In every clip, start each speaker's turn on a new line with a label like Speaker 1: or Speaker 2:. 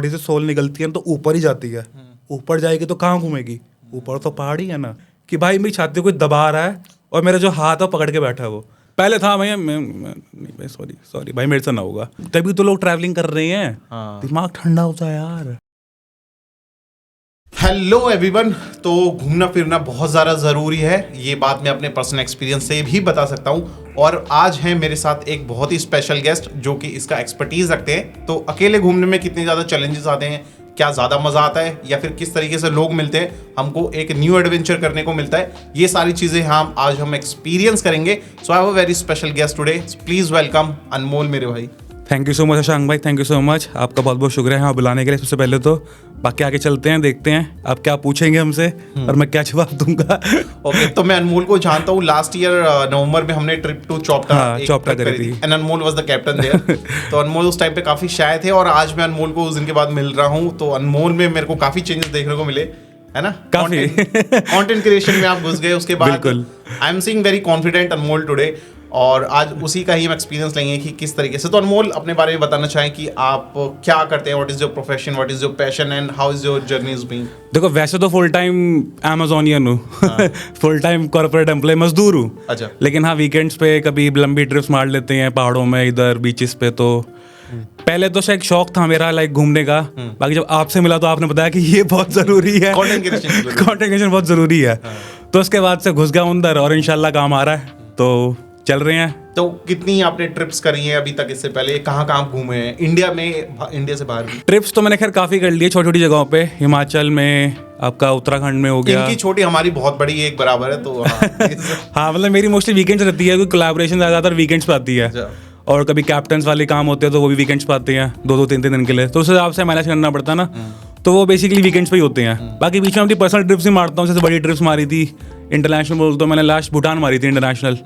Speaker 1: Body से soul निकलती है तो ऊपर ही जाती है, ऊपर जाएगी तो कहाँ घूमेगी, ऊपर तो पहाड़ ही है ना। कि भाई मेरी छाती को कोई दबा रहा है और मेरा जो हाथ है पकड़ के बैठा है वो पहले था भैया मैं सॉरी भाई मेरे से ना होगा। तभी तो लोग ट्रैवलिंग कर रहे हैं, दिमाग ठंडा होता है यार।
Speaker 2: हेलो एवरीवन, तो घूमना फिरना बहुत ज़्यादा ज़रूरी है, ये बात मैं अपने पर्सनल एक्सपीरियंस से भी बता सकता हूँ। और आज है मेरे साथ एक बहुत ही स्पेशल गेस्ट जो कि इसका एक्सपर्टीज रखते हैं। तो अकेले घूमने में कितने ज़्यादा चैलेंजेस आते हैं, क्या ज़्यादा मज़ा आता है या फिर किस तरीके से लोग मिलते हैं, हमको एक न्यू एडवेंचर करने को मिलता है, ये सारी चीज़ें आज हम एक्सपीरियंस करेंगे। So I have a very special guest today, please welcome Anmol मेरे भाई।
Speaker 1: Thank you so much Shashank भाई, थैंक यू सो मच, आपका बहुत बहुत शुक्रिया यहाँ बुलाने के लिए सबसे पहले तो। बाकी आगे चलते हैं, देखते हैं आप क्या पूछेंगे हमसे और मैं क्या जवाब दूंगा।
Speaker 2: ओके, तो मैं अनमोल को जानता हूँ, लास्ट ईयर नवंबर में हमने ट्रिप टू चौपटा करी थी and Anmol was the captain there. तो अनमोल उस टाइम पे काफी शाय थे और आज मैं अनमोल को उस दिन के बाद मिल रहा हूँ, तो अनमोल में मेरे को काफी चेंजेस देखने को मिले, है ना।
Speaker 1: काफी
Speaker 2: कंटेंट क्रिएशन में आप घुस गए, उसके बाद I am seeing very confident Anmol today, और आज उसी का ही हम एक्सपीरियंस लेंगे कि किस तरीके से। तो अनमोल अपने बारे में बताना चाहें कि आप क्या करते हैं, what is your profession, what is your passion and how is your journey is being.
Speaker 1: देखो वैसे तो फुल टाइम अमेज़ोनियन हूँ, फुल टाइम कॉर्पोरेट एम्प्लॉय मजदूर हूँ।
Speaker 2: अच्छा।
Speaker 1: लेकिन हाँ वीकेंड्स पे कभी लंबी ट्रिप्स मार लेते हैं पहाड़ों में, इधर बीचेस पे। तो पहले तो शायद शौक था मेरा लाइक घूमने का, बाकी जब आपसे मिला तो आपने बताया कि ये बहुत जरूरी है, कंटेंट क्रिएशन बहुत जरूरी है। तो उसके बाद से घुस गया अंदर और इंशाल्लाह काम आ रहा है, तो चल रहे हैं।
Speaker 2: तो कितनी आपने ट्रिप्स करी हैं अभी तक, इससे पहले कहाँ कहाँ घूमे हैं इंडिया में, इंडिया से बाहर भी?
Speaker 1: ट्रिप्स तो मैंने खैर काफ़ी कर लिए, छोटी छोटी जगहों पे, हिमाचल में, आपका उत्तराखंड में हो गया।
Speaker 2: इनकी छोटी हमारी बहुत बड़ी एक बराबर है, तो
Speaker 1: हाँ मतलब मेरी मोस्टली वीकेंड्स रहती है, कोई कोलैबोरेशन ज़्यादातर वीकेंड्स पे आती है, और कभी कैप्टन्स वाले काम होते हैं तो वो भी वीकेंड्स पे आते हैं, 2-2 3-3 दिन के लिए, तो उस हिसाब से मैनेज करना पड़ता है ना। तो वो बेसिकली वीकेंड्स पे ही होते हैं। बाकी बीच में अपनी पर्सनल ट्रिप्स ही मारता हूँ, जैसे बड़ी ट्रिप्स मारी थी इंटरनेशनल बोल तो मैंने लास्ट भूटान मारी थी इंटरनेशनल,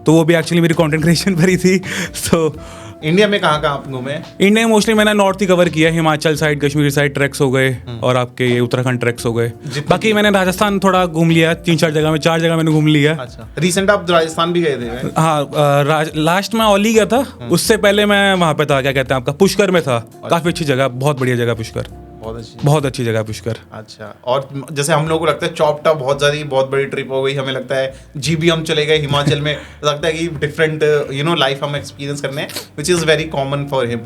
Speaker 1: तो वो भी एक्चुअली मेरी कंटेंट क्रिएशन पर ही थी। तो
Speaker 2: इंडिया में कहाँ कहाँ आप घूमे?
Speaker 1: इंडिया में मोस्टली मैंने नॉर्थ ही कवर किया, Himachal side, Kashmir side tracks हो गए और आपके ये उत्तराखंड ट्रैक्स हो गए। बाकी मैंने राजस्थान थोड़ा घूम लिया, 3-4 जगह में, 4 जगह मैंने घूम लिया।
Speaker 2: अच्छा, रिसेंट आप राजस्थान भी गए थे?
Speaker 1: हाँ, लास्ट में औली गया था, उससे पहले मैं वहाँ पे था, क्या कहते हैं आपका, पुष्कर में था। काफ़ी अच्छी जगह, बहुत बढ़िया जगह पुष्कर, बहुत अच्छी जगह पुष्कर।
Speaker 2: अच्छा, और जैसे हम लोगों को लगता है चौपटा बहुत बड़ी ट्रिप हो गई, हमें लगता है जीबी हम चले गए हिमाचल में, लगता है कि डिफरेंट लाइफ हम एक्सपीरियंस करने हैं, which is very common for him.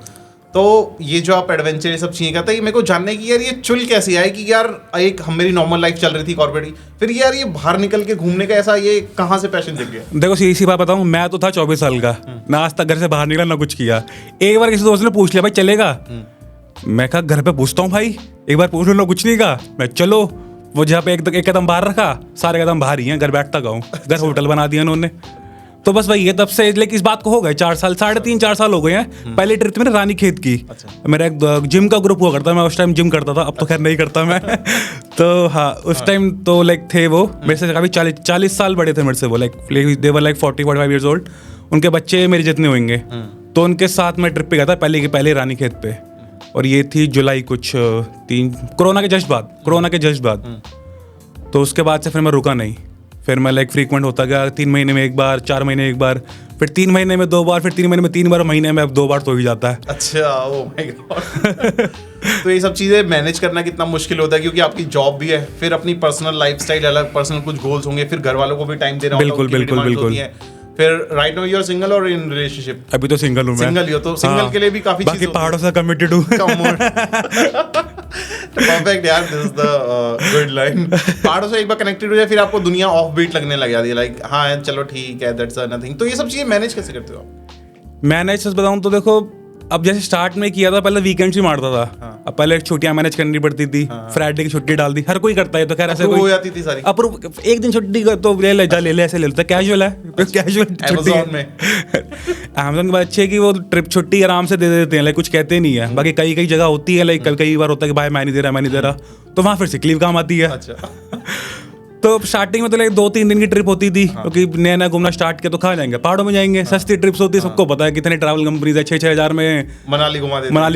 Speaker 2: तो ये जो आप एडवेंचर ये सब चीज़ें करते हैं, मेरे को जानने की यार ये चुल कैसी है कि यार एक मेरी नॉर्मल लाइफ चल रही थी कॉर्पोरेट, फिर यार ये बाहर निकल के घूमने का ऐसा ये कहाँ से पैशन जग गया?
Speaker 1: देखो सीधी सी बात बताऊँ, मैं तो था 24 साल का, ना आज तक घर से बाहर निकला ना कुछ किया। एक बार किसी दोस्त ने पूछ लिया भाई चलेगा, मैं कहा घर पे पूछता हूँ भाई, एक बार पूछ लो, कुछ नहीं कहा, मैं चलो। वो जहाँ पे एक कदम बाहर रखा, सारे कदम बाहर ही हैं, घर बैठता गाँव, घर होटल बना दिया उन्होंने। तो बस वही है, तब से लेकिन इस बात को हो गए 4 साल, 3.5-4 साल हो गए हैं। पहली ट्रिप थी मेरे रानी खेत की। अच्छा। मेरा एक जिम का ग्रुप हुआ करता, मैं उस टाइम जिम करता था, अब तो खैर नहीं करता मैं। तो हाँ उस टाइम तो लाइक थे वो मेरे से काफ़ी 40 साल बड़े थे मेरे से, वो like they were like 40-45 years old, उनके बच्चे मेरे जितने होंगे। तो उनके साथ मैं ट्रिप पे गया था पहले रानी खेत पे, और ये थी जुलाई कुछ 3 कोरोना के जस्ट बाद। तो उसके बाद से फिर मैं रुका नहीं, फिर मैं लाइक फ्रीक्वेंट होता गया, 3 महीने में 1 बार, 4 महीने 1 बार, फिर 3 महीने में 2 बार, फिर 3 महीने में 3 बार, महीने में अब 2 बार तो ही जाता है।
Speaker 2: अच्छा, ओह माय गॉड। तो ये सब चीज़ें मैनेज करना कितना मुश्किल होता है, क्योंकि आपकी जॉब भी है, फिर अपनी पर्सनल लाइफस्टाइल अलग, पर्सनल कुछ गोल्स होंगे, फिर घर वालों को भी टाइम देना होगा। बिल्कुल। फिर right now you are single और इन रिलेशनशिप?
Speaker 1: अभी तो सिंगल हूँ मैं।
Speaker 2: सिंगल ही हो तो सिंगल के लिए भी काफी
Speaker 1: बाकी पहाड़ों से कमिटेड हूँ।
Speaker 2: परफेक्ट यार, this is the good line. पहाड़ों से एक बार कनेक्टेड हो जाए फिर आपको दुनिया ऑफ बीट लगने लग जाती है, लाइक हाँ चलो ठीक है, दैट्स नथिंग। तो ये सब चीजें मैनेज कैसे करते हो आप?
Speaker 1: मैनेज सच बताऊँ तो देखो, अब जैसे स्टार्ट में किया था पहले वीकेंड्स ही मारता था। हाँ। अब पहले छुट्टियां मैनेज करनी पड़ती थी। हाँ। फ्राइडे की छुट्टी डाल दी, हर कोई करता है, तो खैर ऐसे कोई
Speaker 2: हो जाती थी सारी।
Speaker 1: अप्रूव एक दिन छुट्टी तो ले ऐसे ले लेता, कैजुअल है, कैजुअल छुट्टी में। अमेज़न की बात अच्छी है कि वो ट्रिप छुट्टी आराम से दे देते हैं, लाइक कुछ कहते नहीं है। बाकी कई जगह होती है, लाइक कई बार होता है कि भाई मैं नहीं दे रहा, तो वहाँ फिर सिक लीव काम आती है। तो स्टार्टिंग में तो लाइक 2-3 दिन की ट्रिप होती थी, क्योंकि नया घूमना स्टार्ट किया तो कहाँ जाएंगे, पहाड़ों में जाएंगे। सस्ती ट्रिप्स होती है, सबको पता है कितने ट्रैवल कंपनीज है, 6-6 हज़ार में मनाली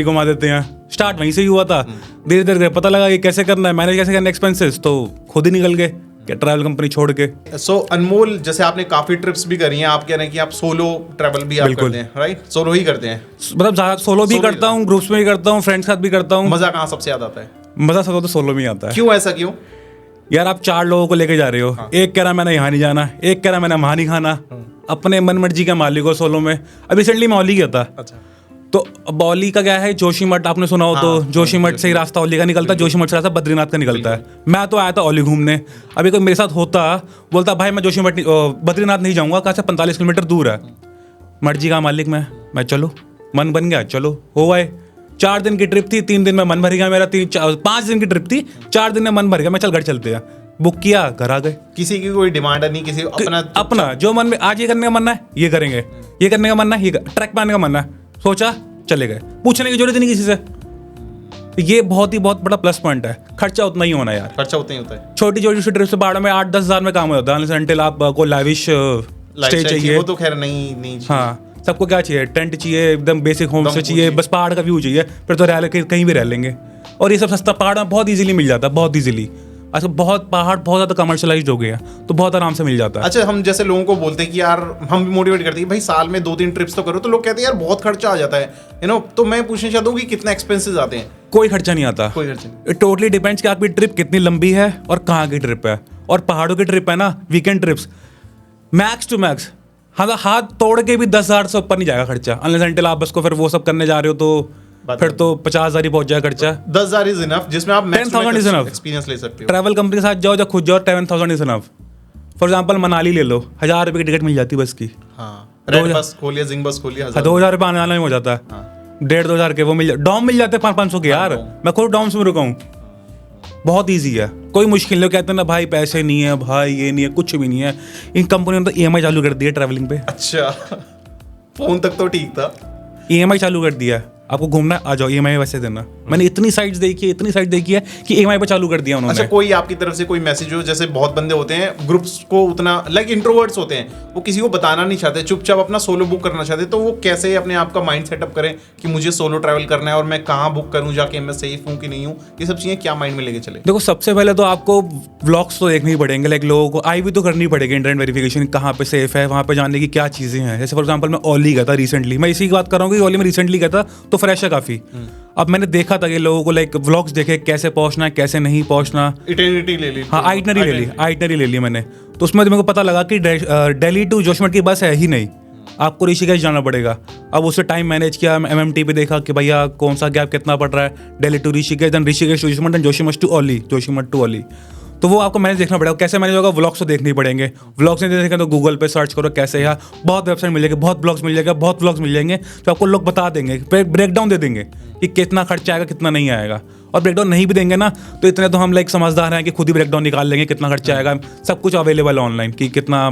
Speaker 1: घुमा देते हैं। स्टार्ट वहीं से ही हुआ था, धीरे धीरे पता लगा कि कैसे करना है, मैनेज कैसे करना एक्सपेंसेस, तो खुद ही निकल गए। कि ट्रैवल कंपनी छोड़ के।
Speaker 2: सो अनमोल, जैसे आपने काफी ट्रिप्स भी करी हैं, आप कह रहे हैं कि आप सोलो ट्रैवल भी आप करते हैं, राइट? सोलो ही करते हैं?
Speaker 1: मतलब ज़्यादा सोलो भी करता हूँ, ग्रुप्स में भी करता हूँ, फ्रेंड्स के साथ भी करता हूँ।
Speaker 2: मजा कहाँ सबसे ज्यादा आता है?
Speaker 1: मजा सबसे तो सोलो में ही आता है।
Speaker 2: क्यों, ऐसा क्यों?
Speaker 1: यार आप 4 लोगों को लेके जा रहे हो, एक कह रहा मैंने यहाँ नहीं जाना, एक कह रहा मैंने वहाँ नहीं खाना, अपने मन मर्जी का मालिक हो सोलो में। अभी रिसेंटली मैं औली गया था।
Speaker 2: अच्छा।
Speaker 1: तो अब औली का क्या है, जोशीमठ आपने सुना हो तो जोशीमठ से ही रास्ता औली का निकलता है, जोशीमठ से रास्ता बद्रीनाथ का निकलता है। मैं तो आया था औली घूमने, अभी कोई मेरे साथ होता बोलता भाई मैं जोशीमठ बद्रीनाथ नहीं जाऊँगा, कहाँ से 45 किलोमीटर दूर है। मर्जी का मालिक मैं चलो, मन बन गया, चलो हो आए। 4 दिन की ट्रिप थी, 3 दिन में मन भर गया मेरा, 5 दिन की ट्रिप थी, 4 दिन में मन भर गया, मैं चल घर चलते हैं, बुक किया, घर आ गए।
Speaker 2: किसी की कोई डिमांड नहीं, किसी
Speaker 1: अपना जो मन में आज ये करने का मन है ये करेंगे, ये करने का मन है ये ट्रैक पे आने का मन है, सोचा चले गए, पूछने की जरूरत नहीं किसी से। ये बहुत बड़ा प्लस पॉइंट है। खर्चा उतना ही होना यार,
Speaker 2: खर्चा उतना ही होता है।
Speaker 1: छोटी ट्रिप से बाढ़ में 8-10 हज़ार में काम हो जाता है, अनटिल आपको लाविश स्टे चाहिए।
Speaker 2: वो तो खैर नहीं
Speaker 1: हाँ, सबको क्या चाहिए, टेंट चाहिए, एकदम बेसिक होम स्टे चाहिए, बस पहाड़ का व्यू चाहिए, फिर तो रह कहीं भी रह लेंगे। और ये सब सस्ता पहाड़ में बहुत इजीली मिल जाता है, बहुत इजीली। अच्छा, बहुत पहाड़ बहुत ज़्यादा कमर्शलाइज्ड हो गए हैं, तो बहुत आराम से मिल जाता है।
Speaker 2: अच्छा, हम जैसे लोगों को बोलते हैं कि यार, हम भी मोटिवेट करते हैं भाई साल में 2-3 ट्रिप्स तो करो, तो लोग कहते हैं यार बहुत खर्चा आ जाता है, तो मैं पूछना चाहता हूँ कि कितना एक्सपेंसेस आते हैं?
Speaker 1: कोई खर्चा नहीं आता,
Speaker 2: कोई खर्चा नहीं।
Speaker 1: इट टोटली डिपेंड्स कि आपकी ट्रिप कितनी लंबी है और कहाँ की ट्रिप है। और पहाड़ों की ट्रिप है ना, weekend trips, max to max हाथ तोड़ के भी 10,000 से ऊपर नहीं जाएगा खर्चा, अनलेस अनटिल आप बस को फिर वो सब करने जा रहे हो तो फिर तो 50,000 ही पहुंच जाएगा खर्चा।
Speaker 2: 10,000 इज इनफ, जिसमें आप
Speaker 1: 10,000 इज इनफ,
Speaker 2: एक्सपीरियंस ले सकते हो।
Speaker 1: ट्रैवल कंपनी के साथ जाओ या खुद जाओ, 10,000 is enough. For example Manali ले लो, 1,000 रुपये की टिकट मिल जाती है बस की।
Speaker 2: हाँ, रेड बस खोलिए, जिंग बस खोलिए,
Speaker 1: 2,000 रुपये आने में हो जाता है। 1,500-2,000 के वो डॉम मिल जाते हैं 500 के यार। मैं खुद डॉम्स में रुका हूँ, बहुत ईजी है, कोई मुश्किल नहीं। कहते हैं ना भाई पैसे नहीं है, भाई ये नहीं है, कुछ भी नहीं है। इन कंपनियों ने तो EMI चालू कर दिया ट्रैवलिंग पे।
Speaker 2: अच्छा, फोन तक तो ठीक था,
Speaker 1: EMI चालू कर दिया, आपको घूमना आ जाओ, EMI वैसे देना। मैंने इतनी साइट्स देखी है कि EMI पे चालू कर दिया उन्होंने।
Speaker 2: अच्छा, कोई आपकी तरफ से कोई मैसेज हो? जैसे बहुत बंदे होते हैं ग्रुप्स को उतना लाइक इंट्रोवर्ट्स होते हैं, वो किसी को बताना नहीं चाहते, चुपचाप अपना सोलो बुक करना चाहते, तो वो कैसे अपने आप का माइंड सेटअप करें कि मुझे सोलो ट्रैवल करना है और मैं कहाँ बुक करूँ जाके, मैं सेफ हूँ कि नहीं हूँ, ये सब चीजें क्या माइंड में लेके चले?
Speaker 1: देखो, सबसे पहले तो आपको व्लॉग्स तो देखने ही पड़ेंगे, लाइक लोगों को IV तो करनी पड़ेगी, इंटरनेट वेरिफिकेशन, कहाँ पे सेफ है, वहाँ पे जाने की क्या चीज़ें हैं। जैसे फॉर एग्जाम्पल मैं औली गया था रिसेंटली, मैं इसी की बात कर रहा हूँ कि औली में रिसेंटली गया था, तो फ्रेश है काफ़ी। अब मैंने देखा था कि लोगों को लाइक व्लॉग्स देखे कैसे पहुंचना है, कैसे नहीं पहुंचना।
Speaker 2: इटिनरी ले ली,
Speaker 1: हाँ, आइटनरी ले ली मैंने। तो उसमें मेरे को पता लगा कि दिल्ली टू जोशीमठ की बस है ही नहीं, आपको ऋषिकेश जाना पड़ेगा। अब उससे टाइम मैनेज किया, MMT पे देखा कि भैया कौन सा गैप कितना पड़ रहा है, Delhi to Rishikesh, then Rishikesh to Joshimath, then Joshimath to Auli. तो वो आपको मैनेज देखना पड़ेगा, कैसे मैनेज होगा, व्लॉग्स तो देखने ही पड़ेंगे। व्लॉग्स नहीं देखेंगे तो गूगल पे सर्च करो कैसे, यहाँ बहुत वेबसाइट मिल जाएगी, बहुत ब्लॉग्स मिल जाएगा, बहुत व्लॉग्स मिल जाएंगे, तो आपको लोग बता देंगे, ब्रेक डाउन दे देंगे कि कितना खर्चा आएगा, कितना नहीं आएगा। और ब्रेक डाउन नहीं भी देंगे ना, तो इतने तो हम लाइक समझदार हैं कि खुद ही ब्रेक डाउन निकाल लेंगे, कितना खर्चा आएगा। सब कुछ अवेलेबल है ऑनलाइन कि कितना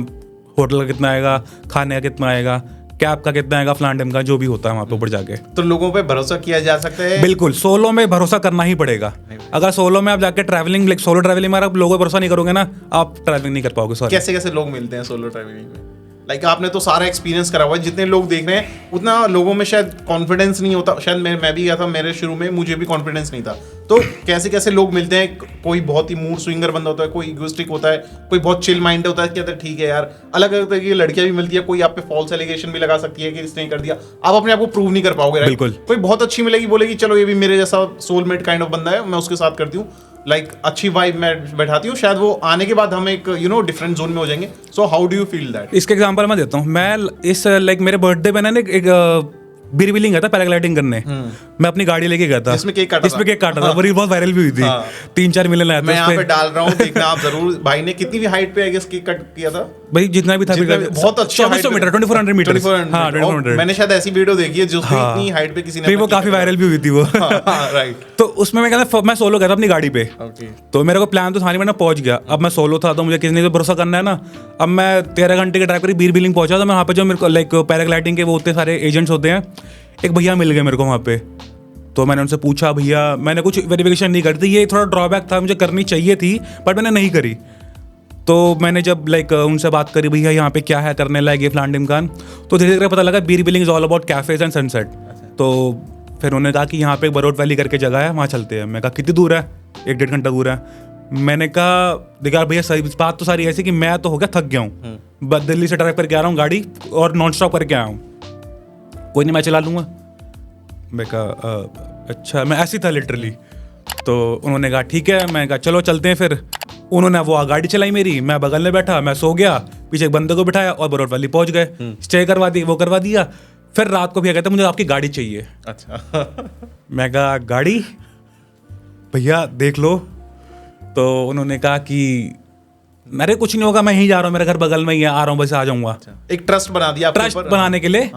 Speaker 1: होटल का कितना आएगा, खाने का कितना आएगा, कैब का कितना आएगा, फ्लान का जो भी होता है वहाँ पे ऊपर जाके।
Speaker 2: तो लोगों पे भरोसा किया जा सकता है?
Speaker 1: बिल्कुल, सोलो में भरोसा करना ही पड़ेगा। अगर सोलो में आप जाके ट्रैवलिंग, लाइक सोलो ट्रैवलिंग में आप लोगों पर भरोसा नहीं करोगे ना, आप ट्रैवलिंग नहीं कर पाओगे। सॉरी,
Speaker 2: कैसे लोग मिलते हैं सोलो ट्रैवलिंग में? लाइक आपने तो सारा एक्सपीरियंस करा हुआ है, जितने लोग देख रहे हैं उतना लोगों में शायद कॉन्फिडेंस नहीं होता। शायद मैं भी गया था, मेरे शुरू में मुझे भी कॉन्फिडेंस नहीं था। तो कैसे लोग मिलते हैं? कोई बहुत ही मूड स्विंगर बंदा होता है, कोई इगोइस्टिक होता है, कोई बहुत चिल माइंड होता है, कहता है ठीक है यार। अलग अलग तरह की लड़कियां भी मिलती है, कोई आप पे फॉल्स एलिगेशन भी लगा सकती है कि इसने कर दिया, आप अपने आप को प्रूव नहीं कर पाओगे।
Speaker 1: बिल्कुल।
Speaker 2: कोई बहुत अच्छी मिलेगी, बोलेगी चलो ये भी मेरे जैसा सोलमेट काइंड ऑफ बंदा है, मैं उसके साथ करती हूँ, लाइक अच्छी वाइब मैं बैठाती हूँ, शायद वो आने के बाद हम एक डिफरेंट जोन में हो जाएंगे। So how do you feel that?
Speaker 1: इसके एग्जांपल मैं देता हूँ। मैं इस लाइक मेरे बर्थडे पे ना एक बीरबिलिंग गया था पैराग्लाइडिंग करने। मैं अपनी गाड़ी लेके गया था,
Speaker 2: जिसमें केक काटा था।
Speaker 1: वो बहुत वायरल भी हुई थी। 3-4 मिलियन आया था।
Speaker 2: मैं यहाँ पे डाल रहा हूँ, देखना आप जरूर। भाई ने कितनी भी हाइट पे आई गेस केक कट किया था?
Speaker 1: भाई जितना भी था,
Speaker 2: बहुत अच्छा
Speaker 1: 2400 मीटर, 2400 मीटर। हाँ, 2400।
Speaker 2: मैंने शायद ऐसी वीडियो देखी है जो इतनी हाइट पे किसी ने,
Speaker 1: वो काफी वायरल भी हुई थी वो।
Speaker 2: राइट।
Speaker 1: तो उसमें मैं कहता मैं सोलो गया था अपनी गाड़ी पे। तो मेरे को प्लान तो था नहीं, मैंने पहुंच गया। अब मैं सोलो था तो मुझे किसी ने तो भरोसा करना है ना। अब मैं 13 घंटे के ड्राइव करी बीरबिलिंग पहुंचा था मैं। वहाँ पे जो मेरे को लाइक पैराग्लाइडिंग के वो होते सारे एजेंट्स होते हैं, एक भैया मिल गए मेरे को वहाँ पे। तो मैंने उनसे पूछा, भैया मैंने कुछ वेरिफिकेशन नहीं करती, ये थोड़ा ड्रॉबैक था, मुझे करनी चाहिए थी बट मैंने नहीं करी। तो मैंने जब लाइक उनसे बात करी, भैया यहाँ पे क्या है करने लायक ये फ्लान ढिमकान, तो धीरे धीरे पता लगा Bir Billing is all about cafes and sunset. तो फिर उन्होंने कहा कि यहाँ पे एक बरोट वैली करके जगह है, वहाँ चलते हैं। मैं कहा कितनी दूर है? 1-1.5 घंटा दूर है। मैंने कहा देखा भैया सही बात तो सारी ऐसी कि मैं तो हो गया थक गया हूँ, दिल्ली से ड्राइव करके आ रहा हूँ गाड़ी और नॉन स्टॉप करके आया हूँ, कोई नहीं मैं चला लूँगा। मैं कहा अच्छा, मैं ऐसी था लिटरली। तो उन्होंने कहा ठीक है, मैं कहा चलो चलते हैं फिर। उन्होंने वो गाड़ी चलाई मेरी, मैं बगल में बैठा, मैं सो गया, पीछे एक बंदे को बिठाया और बरोड वैली पहुंच गए, स्टे करवा दी, वो करवा दिया। फिर रात को भैया कहते मुझे आपकी गाड़ी चाहिए।
Speaker 2: अच्छा।
Speaker 1: मैं कहा गाड़ी भैया देख लो। तो उन्होंने कहा कि मेरे कुछ नहीं होगा, मैं यहीं जा रहा हूँ, मेरा घर बगल में ही है, आ रहा हूँ, बस आ जाऊंगा।
Speaker 2: एक ट्रस्ट बना दिया,
Speaker 1: ट्रस्ट बनाने के लिए।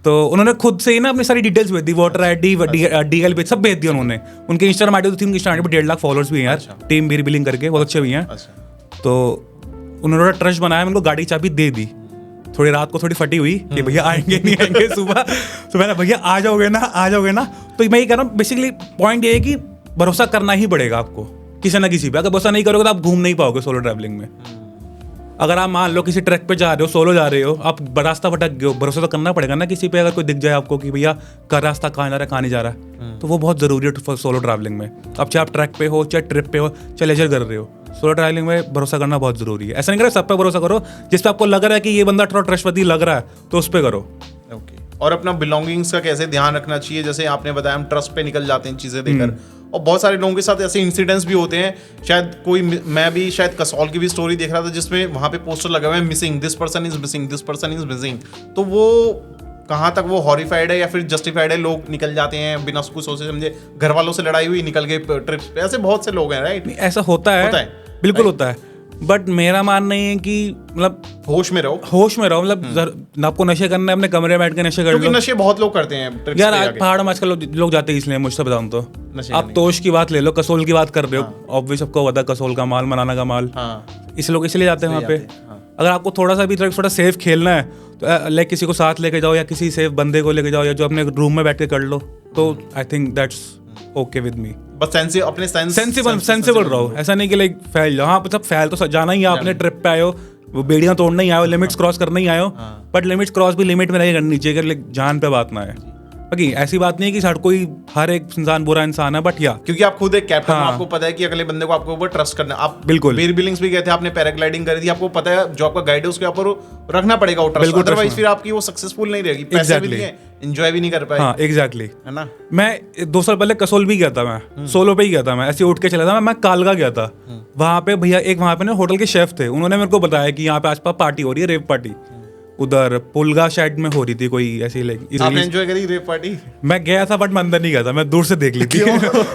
Speaker 1: तो उन्होंने खुद से ही ना अपनी सारी डिटेल्स भेज दी, वोटर आईडी, डीएल पे सब भेज दिया उन्होंने। उनके इंस्टाग्राम आईडी तो थी, उनकी इंस्टाग्राम आईडी पे 1.5 लाख फॉलोअर्स भी हैं यार, टीम बीर बिलिंग करके, बहुत अच्छे भी हैं। तो उन्होंने ट्रस्ट बनाया, उनको गाड़ी चाबी दे दी। थोड़ी रात को थोड़ी फटी हुई कि भैया आएंगे नहीं आएंगे सुबह। तो मैंने भैया आ जाओगे ना, आ जाओगे ना। तो मैं ये कह रहा हूँ बेसिकली पॉइंट ये है कि भरोसा करना ही पड़ेगा आपको किसी ना किसी पे। अगर भरोसा नहीं करोगे तो आप घूम नहीं पाओगे सोलो ट्रैवलिंग में। अगर आप मान लो किसी ट्रैक पे जा रहे हो, सोलो जा रहे हो, आप रास्ता भटक गए हो, भरोसा तो करना पड़ेगा ना किसी पे। अगर कोई दिख जाए आपको कि भैया का रास्ता कहाँ जा रहा है, कहाँ नहीं जा रहा है, तो वो बहुत जरूरी है सोलो ट्रैवलिंग में। अब चाहे आप ट्रैक पे हो, चाहे ट्रिप पे हो, चाहे लेजर कर रहे हो, सोलो ट्रैवलिंग में भरोसा करना बहुत जरूरी है। ऐसा नहीं करो सब पे भरोसा करो, जिस पे आपको लग रहा है कि ये बंदा थोड़ा ट्रस्टवर्दी लग रहा है तो उस पर करो।
Speaker 2: ओके। और अपना बिलोंगिंग्स का कैसे ध्यान रखना चाहिए, जैसे आपने बताया हम ट्रस्ट पे निकल जाते हैं चीजें देकर, और बहुत सारे लोगों के साथ ऐसे इंसिडेंट्स भी होते हैं। शायद कोई, मैं भी शायद कसौल की भी स्टोरी देख रहा था जिसमें वहां पे पोस्टर लगा हुआ है missing, this person is missing, this person is missing. तो वो कहाँ तक वो हॉरिफाइड है या फिर जस्टिफाइड है? लोग निकल जाते हैं बिना कुछ सोचे समझे, घर वालों से लड़ाई हुई, निकल गए ट्रिप्स पे, ऐसे बहुत से लोग हैं, राइट?
Speaker 1: ऐसा होता है बिल्कुल होता है। बट मेरा मानना ये है कि मतलब
Speaker 2: होश में रहो,
Speaker 1: मतलब आपको नशे करना है, अपने कमरे में बैठ के नशे कर लो।
Speaker 2: क्योंकि नशे बहुत लोग करते हैं
Speaker 1: यार, आज पहाड़ में आजकल लोग जाते हैं, इसलिए मुझसे बताऊं तो आप तोश की बात ले लो, कसोल की बात कर रहे हो, ऑब्वियस सबको पता कसोल का माल, मनाना का माल, इस लोग इसलिए जाते हैं वहाँ पे। अगर आपको थोड़ा सा भी थोड़ा सेफ खेलना है तो लाइक किसी को साथ लेके जाओ, या किसी सेफ बंदे को लेके जाओ, या जो अपने रूम में बैठ के कर लो, तो I think that's okay with me.
Speaker 2: बस अपने
Speaker 1: सेंसिबल रहो, ऐसा नहीं कि लाइक फैल जाओ। हाँ मतलब फैल तो जाना ही है, आपने ट्रिप पे आए हो, वो बेड़ियां तोड़ना ही आए हो, लिमिट्स क्रॉस करना ही आए हो, बट लिमिट्स क्रॉस भी लिमिट में नहीं करनी चाहिए, अगर जान पे बात ना है। बाकी ऐसी बात नहीं है कि हर एक इंसान बुरा इंसान है, बट या
Speaker 2: क्योंकि आप खुद एक कैप्टन हो, आपको पता है कि अगले बंदे को आपके ऊपर ट्रस्ट करना। आप
Speaker 1: बिल्कुल
Speaker 2: बीर बिलिंग्स भी गए थे, आपने पैराग्लाइडिंग करी थी, आपको पता है जो आपका गाइड है उसके ऊपर रखना पड़ेगा वो ट्रस्ट, अदरवाइज फिर आपकी वो सक्सेसफुल नहीं रहेगी, पैसे भी नहीं है, एंजॉय भी नहीं कर पाए।
Speaker 1: हाँ एग्जैक्टली,
Speaker 2: है ना।
Speaker 1: मैं 2 साल पहले कसोल भी गया था, मैं सोलो पे ही गया था, मैं ऐसे उठ के चला था, मैं कालगा गया था। वहाँ पे भैया एक वहाँ पे ना होटल के शेफ थे, उन्होंने मेरे को बताया कि यहाँ पे आसपास पार्टी हो रही है, रेव पार्टी, उधर पुलगा शायद में हो रही थी कोई ऐसी।
Speaker 2: आपने एंजॉय करी रेव पार्टी?
Speaker 1: मैं गया था बट मैं अंदर नहीं गया था, मैं दूर से देख ली थी।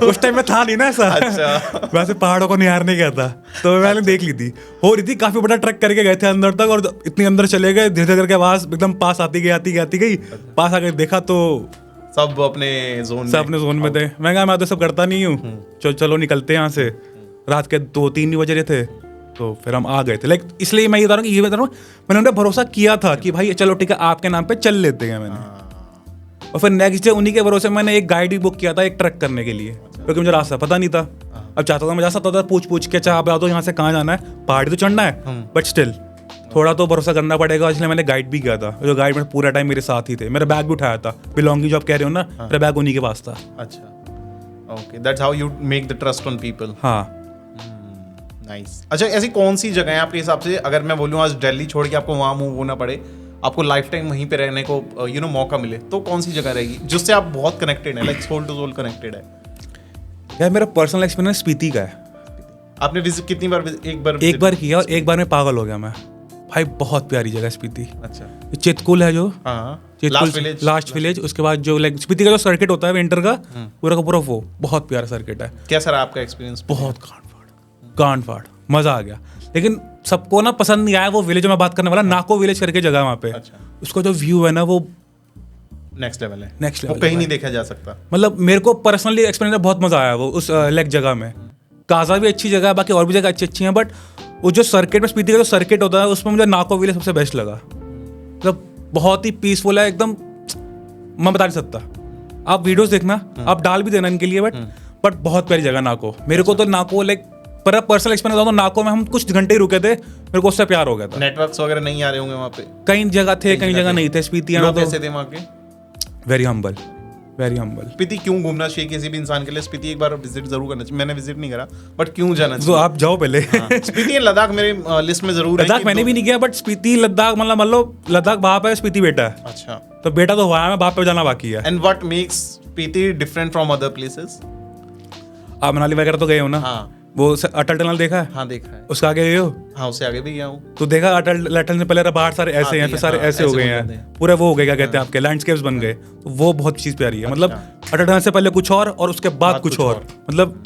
Speaker 1: उस टाइम में था नहीं ना ऐसा।
Speaker 2: अच्छा।
Speaker 1: वैसे पहाड़ों को निहारने गया था, तो मैंने देख ली थी, हो रही थी, काफी बड़ा ट्रक करके गए थे अंदर तक, और इतनी अंदर चले गए, धीरे धीरे करके आवाज एकदम पास आती गई, पास आके देखा तो
Speaker 2: सब अपने जोन
Speaker 1: में थे। मैं कहा मैं तो सब करता नहीं हूँ, चलो निकलते हैं यहाँ से। रात के 2-3 बजे थे, तो फिर हम आ गए थे। लाइक इसलिए मैं ये बता रहा हूँ मैंने उन्हें भरोसा किया था कि भाई चलो ठीक है आपके नाम पे चल लेते हैं मैंने। और फिर नेक्स्ट डे उन्हीं के भरोसे मैंने एक गाइड भी बुक किया था एक ट्रक करने के लिए, क्योंकि मुझे रास्ता पता नहीं था। अब चाहता था मैं जा सकता था पूछ के, चाहे आप बता दो यहाँ से कहाँ जाना है, पहाड़ी तो चढ़ना है, बट स्टिल थोड़ा तो भरोसा करना पड़ेगा, इसलिए मैंने गाइड भी किया था। जो गाइड में पूरा टाइम मेरे साथ ही थे, मेरा बैग भी उठाया था, बिलोंगिंग जो आप कह रहे हो ना, मेरा बैग उन्हीं के पास था।
Speaker 2: अच्छा, okay, that's how you make the trust on people.
Speaker 1: हाँ,
Speaker 2: नाइस। अच्छा, ऐसी कौन सी जगह है आपके हिसाब से, अगर मैं बोलूँ आज दिल्ली छोड़ के आपको वहाँ मूव होना पड़े, आपको लाइफ टाइम वहीं पे रहने को मौका मिले, तो कौन सी जगह रहेगी जिससे आप बहुत कनेक्टेड है, like soul to soul connected है?
Speaker 1: यार मेरा पर्सनल एक्सपीरियंस स्पीति का है।
Speaker 2: आपने विजिट कितनी बार? एक
Speaker 1: बार किया, और एक बार में पागल हो गया मैं भाई, बहुत प्यारी जगह स्पीति।
Speaker 2: अच्छा,
Speaker 1: चितकुल है जो,
Speaker 2: लास्ट
Speaker 1: विलेज, उसके बाद जो लाइक स्पीति का जो सर्किट होता है विंटर का, पूरा का पूरा वो बहुत प्यारा सर्किट है।
Speaker 2: कैसा रहा आपका एक्सपीरियंस?
Speaker 1: बहुत गांड फाड़, मजा आ गया। लेकिन सबको ना पसंद नहीं आया वो विलेज में बात करने वाला, नाको विलेज करके जगह वहाँ पे।
Speaker 2: अच्छा।
Speaker 1: उसका जो व्यू है ना वो
Speaker 2: नेक्स्ट लेवल है,
Speaker 1: वो
Speaker 2: कहीं नहीं देखा जा सकता। मतलब
Speaker 1: मेरे को पर्सनली एक्सपीरियंस बहुत मजा आया वो उस लेक जगह में। काजा भी अच्छी जगह है, बाकी और भी जगह अच्छी हैं, बट वो जो सर्किट में स्पीति का जो सर्किट होता है उसमें मुझे नाको विलेज सबसे बेस्ट लगा। मतलब बहुत ही पीसफुल है एकदम, मैं बता नहीं सकता, आप वीडियोस देखना, आप डाल भी देना इनके लिए, बट बहुत प्यारी जगह नाको। मेरे को तो नाको लाइक पर पर्सनल एक्सपीरियंस तो नाको में हम कुछ घंटे ही रुके थे, मेरे को उससे प्यार हो गया था।
Speaker 2: नेटवर्क्स वगैरह नहीं आ रहे होंगे वहाँ पे?
Speaker 1: कई जगह थे, कई जगह नहीं थे। स्पीति
Speaker 2: लोग कैसे थे वहाँ के?
Speaker 1: Very humble, very humble.
Speaker 2: Spiti क्यों घूमना चाहिए किसी भी इंसान के लिए? स्पीति एक बार विजिट जरूर करना चाहिए। मैंने विजिट नहीं करा, बट क्यों जाना
Speaker 1: तो
Speaker 2: चाहिए?
Speaker 1: आप जाओ पहले।
Speaker 2: स्पीति एंड लद्दाख मेरे लिस्ट में जरूर है।
Speaker 1: लद्दाख मैंने भी नहीं किया, बट स्पीति लद्दाख मतलब मान लो लद्दाख बाप है, स्पीति बेटा है।
Speaker 2: अच्छा,
Speaker 1: तो बेटा तो हुआ है, बाप पे जाना बाकी है।
Speaker 2: And what makes Spiti different from other places?
Speaker 1: आप मनाली वगैरह तो गए हो ना?
Speaker 2: हाँ
Speaker 1: वो अटल टनल देखा है?
Speaker 2: हाँ देखा है।
Speaker 1: उसका आगे गए हो?
Speaker 2: हाँ उससे आगे भी गया हूँ।
Speaker 1: तो देखा अटल टनल से पहले बाहर सारे ऐसे हैं, फिर सारे ऐसे हो गए हैं, पूरे वो हो गए, क्या कहते हैं आपके लैंडस्केप्स बन गए। तो वो बहुत चीज प्यारी है। मतलब अटल टनल से पहले कुछ और उसके बाद कुछ और, मतलब।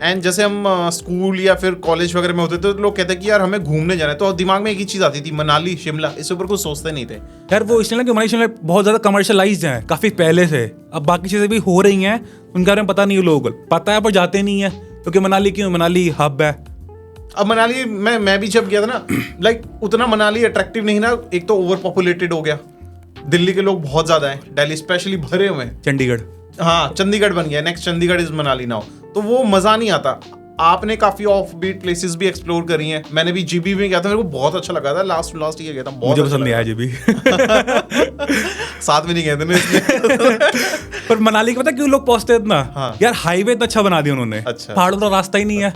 Speaker 2: एंड जैसे हम स्कूल या फिर कॉलेज वगैरह में होते थे तो लोग कहते कि यार हमें घूमने जाना है, तो दिमाग में एक ही चीज आती थी, मनाली शिमला, इसके ऊपर कुछ सोचते नहीं थे
Speaker 1: यार। वो इसलिए ना कि मनाली शिमला बहुत ज्यादा कमर्शियलाइज्ड है काफी पहले से। अब बाकी चीजें भी हो रही हैं, उनके बारे में पता नहीं है लोगों को, पता है पर जाते नहीं है, क्योंकि मनाली क्यों, मनाली हब है।
Speaker 2: अब मनाली मैं भी जब गया था ना, लाइक उतना मनाली अट्रैक्टिव नहीं ना। एक तो ओवर पॉपुलेटेड हो गया, दिल्ली के लोग बहुत ज्यादा हैं, दिल्ली स्पेशली भरे हुए हैं।
Speaker 1: चंडीगढ़,
Speaker 2: हाँ चंडीगढ़ बन गया, next Chandigarh is Manali now. तो वो मजा नहीं आता। आपने काफी ऑफ बीट प्लेसेस भी एक्सप्लोर करी हैं। मैंने भी जीबी में गया था, मेरे को बहुत अच्छा लगा था। लास्ट ईयर गया था, बहुत
Speaker 1: मुझे
Speaker 2: अच्छा
Speaker 1: पसंद नहीं आया जीबी।
Speaker 2: साथ में नहीं गए थे ना इसलिए।
Speaker 1: पर मनाली का पता क्यों लोग पहुंचते हैं इतना?
Speaker 2: हाँ।
Speaker 1: यार हाईवे इतना अच्छा बना दिया उन्होंने।
Speaker 2: अच्छा।
Speaker 1: पहाड़ों का रास्ता ही नहीं है।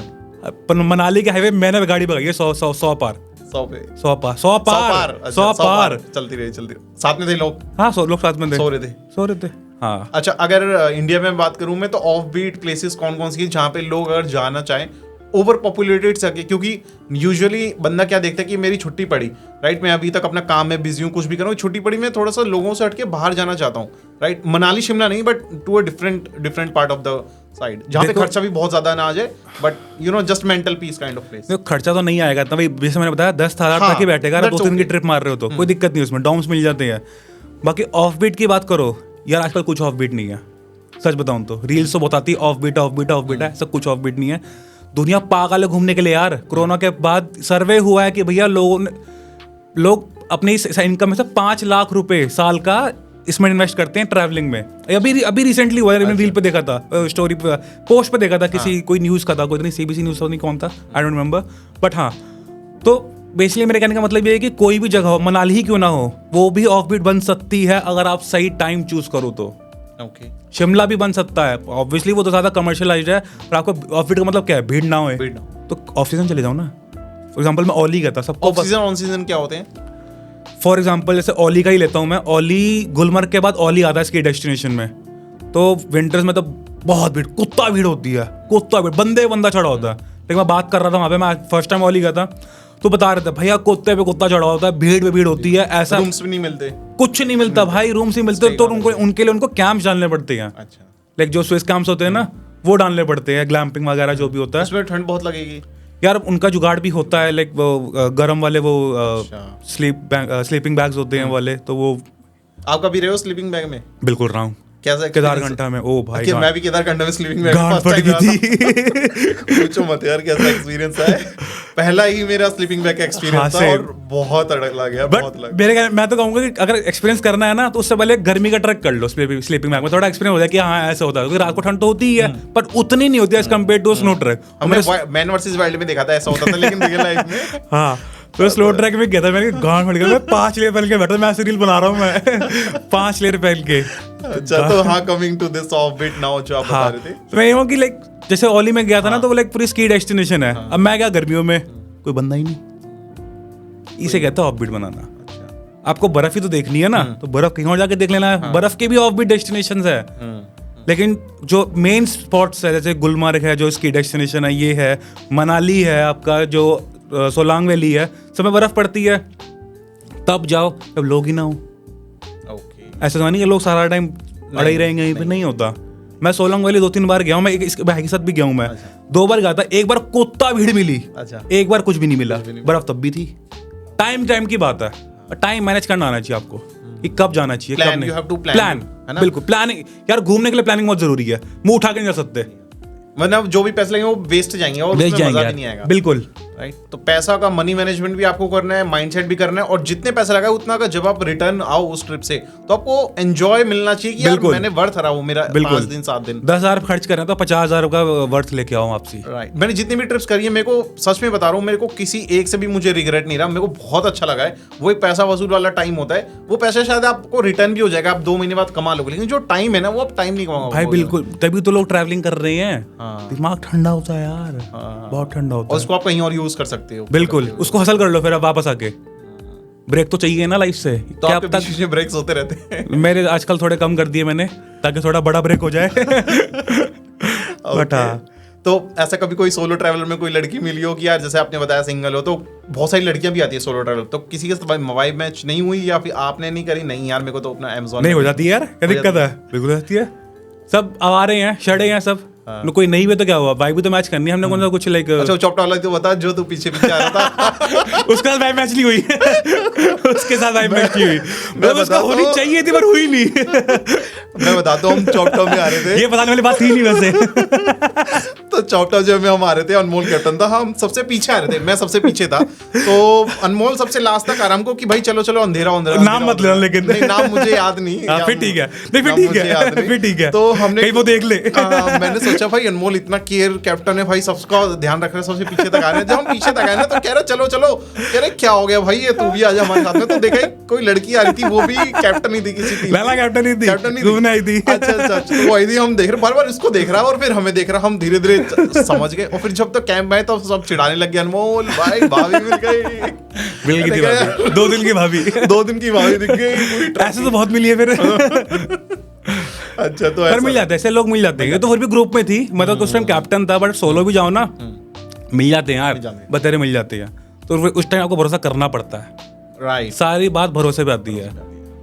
Speaker 1: पर मनाली के हाईवे मैंने गाड़ी भगाई है 100 पार।
Speaker 2: 100
Speaker 1: पार
Speaker 2: चलती रही। साथ में थे लोग?
Speaker 1: हाँ 100 लोग साथ में थे,
Speaker 2: सो रहे थे।
Speaker 1: हाँ।
Speaker 2: अच्छा, अगर इंडिया में बात करूं मैं, तो ऑफ बीट प्लेसेस कौन सी जहां पे लोग अगर जाना चाहें, ओवर पॉपुलेटेड सके? क्योंकि यूजुअली बंदा क्या देखता है कि मेरी छुट्टी पड़ी, राइट, मैं अभी तक अपना काम में बिजी हूँ, कुछ भी करूँ, छुट्टी पड़ी, मैं थोड़ा सा लोगों से हटके बाहर जाना चाहता हूँ, राइट। मनाली शिमला नहीं, but to a different part of the side, जहाँ पे खर्चा भी बहुत ज्यादा ना आ जाए, but you know just mental peace kind of place.
Speaker 1: खर्चा तो नहीं आएगा इतना भाई, जैसे मैंने बताया 10,000 तक ही बैठेगा। 2 दिन की ट्रिप मार रहे हो तो कोई दिक्कत नहीं, उसमें डॉम्स मिल जाते हैं। बाकी ऑफ बीट की बात करो यार, आजकल कुछ ऑफ बीट नहीं है, सच बताऊं तो। रील्स तो बताती ऑफ बीट है, सब कुछ ऑफ बीट नहीं है। दुनिया पागल है घूमने के लिए यार। कोरोना के बाद सर्वे हुआ है कि भैया लोग अपनी इनकम में से 5 लाख रुपए साल का इसमें इन्वेस्ट करते हैं ट्रैवलिंग में। अभी रिसेंटली हुआ है, मैंने रील पे देखा था, स्टोरी पे, पोस्ट पे देखा था, किसी कोई न्यूज़ का था, कोई नहीं CBC न्यूज़ नहीं कौन था, आई डोंट रिमेंबर, बट हाँ। तो बेसिकली मेरे कहने का मतलब ये है कि कोई भी जगह हो, मनाली ही क्यों ना हो, वो भी ऑफ बीट बन सकती है अगर आप सही टाइम चूज करो तो।
Speaker 2: ओके।
Speaker 1: शिमला भी बन सकता है, ऑब्वियसली वो तो ज्यादा कमर्शियलाइज्ड है, पर आपको ऑफ बीट का मतलब क्या है? भीड़ ना हो, तो ऑफ सीजन चले जाओ ना। फॉर एग्जांपल मैं ओली गया था, सबको
Speaker 2: ऑफ सीजन ऑन सीजन क्या होते हैं?
Speaker 1: फॉर एग्जांपल जैसे ओली का ही लेता हूँ मैं, ओली गुलमर्ग के बाद ओली आता है इसकी डेस्टिनेशन में। तो विंटर्स में तो बहुत भीड़, कुत्ता भीड़ होती है, कुत्ता भीड़, बंदा चढ़ा होता है। लेकिन मैं बात कर रहा था वहाँ पे, मैं फर्स्ट टाइम ओली गया था, तो बता रहे थे भैया कुत्ते पे कुत्ता चढ़ा होता है, भीड़ पे भीड़ होती है, ऐसा
Speaker 2: रूम्स भी नहीं मिलते,
Speaker 1: कुछ नहीं मिलता भाई, रूम्स ही मिलते, तो उनके लिए उनको कैंप्स डालने पड़ते हैं।
Speaker 2: अच्छा।
Speaker 1: लाइक जो स्विस कैंप्स होते हैं ना, वो डालने पड़ते हैं, ग्लैम्पिंग वगैरह जो भी होता है।
Speaker 2: उसमें ठंड बहुत लगेगी
Speaker 1: यार, उनका जुगाड़ भी होता है, लाइक वो गर्म वाले वो स्लीपिंग बैग्स होते हैं वाले, तो वो।
Speaker 2: आप कभी रहे हो स्लीपिंग बैग में?
Speaker 1: बिल्कुल रहा हूँ,
Speaker 2: कैसा
Speaker 1: केदारघंटा में। ओ भाई,
Speaker 2: मैं भी केदारघंटा में स्लीपिंग बैग
Speaker 1: गांड फट गई थी।
Speaker 2: पूछो मत यार, कैसा एक्सपीरियंस है। पहला ही मेरा स्लीपिंग बैग का एक्सपीरियंस था और बहुत अड़क लग गया।
Speaker 1: मैं तो कहूंगा कि अगर एक्सपीरियंस करना है ना, तो उससे पहले गर्मी का ट्रक कर लो स्लीपिंग बैग में, थोड़ा एक्सपीरियंस हो जाए कि हाँ ऐसे होता है, क्योंकि रात को ठंड तो होती ही है, पर उतनी नहीं होती है as compared to snow trek.
Speaker 2: हमने मैन वर्सेस वाइल्ड में देखा था ऐसा होता था, लेकिन रियल लाइफ में
Speaker 1: हाँ। तो स्लो ट्रैक में गया था, मैंने गांड फट गया, मैं 5 लेयर पहन के बैठा, मैं ऐसे रील बना रहा हूँ मैं 5 लेयर पहन के।
Speaker 2: अच्छा, तो हाँ, coming to this off beat now जो आप बता रहे थे,
Speaker 1: तो मैं ये हूँ कि लाइक जैसे ओली में गया था ना, तो वो लाइक पूरी स्की डेस्टिनेशन है। अब मैं क्या, गर्मियों में कोई बंदा ही नहीं, इसे कहता है ऑफ बीट बनाना। आपको बर्फ ही तो देखनी है ना, तो बर्फ कहीं और जाके देख लेना है। बर्फ के भी ऑफ बीट डेस्टिनेशन है, लेकिन जो मेन स्पॉट्स है जैसे गुलमर्ग है जो इसकी डेस्टिनेशन है, ये है मनाली है आपका, जो सोलांग वैली है, सब में बर्फ पड़ती है, तब जाओ तब लोग ही ना हो। ऐसा तो नहीं कि लोग सारा टाइम अड़े ही रहेंगे यहीं पे, नहीं होता। मैं सोलांग वैली 2-3 बार गया हूँ, मैं इसके भाई के साथ भी गया हूँ मैं। 2 बार गया था, एक बार कुत्ता भीड़ मिली, एक बार कुछ भी नहीं मिला, बर्फ तब भी थी। टाइम की बात है, टाइम मैनेज करना आना चाहिए आपको कि कब जाना चाहिए, कब नहीं। प्लान, बिल्कुल प्लानिंग यार, घूमने के लिए प्लानिंग बहुत जरूरी है, मुंह उठा के नहीं जा सकते,
Speaker 2: मतलब जो भी पैसे लगेंगे वो वेस्ट जाएंगे और उसमें मजा भी नहीं आएगा।
Speaker 1: बिल्कुल।
Speaker 2: राइट। तो पैसा का मनी मैनेजमेंट भी आपको करना है, माइंडसेट भी करना है, और जितने पैसे लगाए उतना का जब आप रिटर्न आओ उस ट्रिप से तो आपको एंजॉय मिलना चाहिए कि यार मैंने वर्थ रहा हूँ मेरा 5 दिन 7 दिन।
Speaker 1: 10,000 खर्च कर रहे हैं तो 50,000 का वर्थ लेके आओ आपसी।
Speaker 2: राइट। मैंने जितनी भी ट्रिप्स करी है मेरे को सच में बता रहा हूँ, मेरे को किसी एक से भी मुझे रिग्रेट नहीं रहा, मेरे को बहुत अच्छा लगा है। वो एक पैसा वसूल वाला टाइम होता है, वो पैसा शायद आपको रिटर्न भी हो जाएगा, आप 2 महीने बाद कमा लोगे, लेकिन जो टाइम है ना वो आप टाइम नहीं कमाओगे
Speaker 1: भाई। बिल्कुल, तभी तो लोग ट्रैवलिंग कर रहे हैं। दिमाग ठंडा होता है यार, बहुत ठंडा होता है,
Speaker 2: और उसको आप कहीं और यूज कर सकते हो।
Speaker 1: बिल्कुल, उसको हासिल कर लो फिर आप वापस आके। ब्रेक तो चाहिए ना लाइफ से।
Speaker 2: तो क्या आपके बीच में ब्रेक्स होते रहते हैं?
Speaker 1: मेरे आजकल थोड़े कम कर दिए मैंने, ताकि थोड़ा बड़ा ब्रेक हो जाए। बट
Speaker 2: तो ऐसा कभी कोई सोलो ट्रैवलर में कोई लड़की मिली हो कि यार जैसे आपने बताया सिंगल हो, तो बहुत सारी लड़कियां भी आती है सोलो ट्रैवलर, तो किसी के साथ वाइब मैच नहीं हुई या फिर आपने नहीं करी, नहीं यार मेरे को तो अपना अमेज़न
Speaker 1: नहीं हो जाती है यार, क्या दिक्कत है? बिल्कुल हो जाती है। सब आ रहे हैं, शड़े हैं सब। कोई नहीं भी तो क्या हुआ, वाइब भी तो मैच करनी है हमने। कौन सा कुछ लाइक
Speaker 2: अच्छा चौपटा वाला तो बता जो तू पीछे पीछे आ रहा था।
Speaker 1: उसके साथ वाइब मैच नहीं हुई। उसके साथ वाइब मैच नहीं हुई, मतलब उसका होनी चाहिए थी पर हुई नहीं।
Speaker 2: मैं बताता हूँ, हम चौपटा में आ रहे थे,
Speaker 1: ये बताने वाली बात थी नहीं वैसे।
Speaker 2: तो चौपटा जो में हम आ रहे थे, अनमोल कैप्टन था, हम सबसे पीछे आ रहे थे, मैं सबसे पीछे था, तो अनमोल सबसे लास्ट तक आराम को कि भाई चलो चलो अंधेरा अंधेरा।
Speaker 1: नाम मत लेना लेकिन,
Speaker 2: नहीं नाम मुझे याद नहीं।
Speaker 1: फिर ठीक है, फिर ठीक है।
Speaker 2: तो हमने
Speaker 1: कहीं वो देख ले।
Speaker 2: मैंने सोचा भाई अनमोल इतना केयर कैप्टन है भाई, सबका ध्यान रख रहे हैं, सबसे पीछे तक आ रहे हैं। जब हम पीछे तक आए ना तो कह रहे चलो चलो, कह रहे क्या हो गया भाई, ये तू भी आ जा हमारे साथ में। तो देखा कोई लड़की आ रही थी, वो भी कैप्टन ही थी किसी टीम,
Speaker 1: कैप्टन ही थी,
Speaker 2: कैप्टन ही
Speaker 1: घूमने आई थी।
Speaker 2: अच्छा, तो वो आई थी, हम देख रहे बार बार इसको देख रहा है और फिर हमें देख रहा, हम धीरे धीरे समझ गए। और फिर जब तक कैंप में आए तो सब चिढ़ाने लग गए, अनमोल भाई भाभी मिल गई,
Speaker 1: 2 दिन की भाभी,
Speaker 2: 2 दिन की भाभी दिख गई।
Speaker 1: ऐसे तो बहुत मिली है फिर।
Speaker 2: अच्छा, तो
Speaker 1: पर मिल जाते हैं ऐसे लोग, मिल जाते हैं। ये तो फिर भी ग्रुप में थी, मतलब उस टाइम कैप्टन था, बट सोलो भी जाओ ना मिल जाते हैं यार, बतेरे मिल जाते हैं। तो उस टाइम आपको भरोसा करना पड़ता है।
Speaker 2: राइट,
Speaker 1: सारी बात भरोसे पे आती है।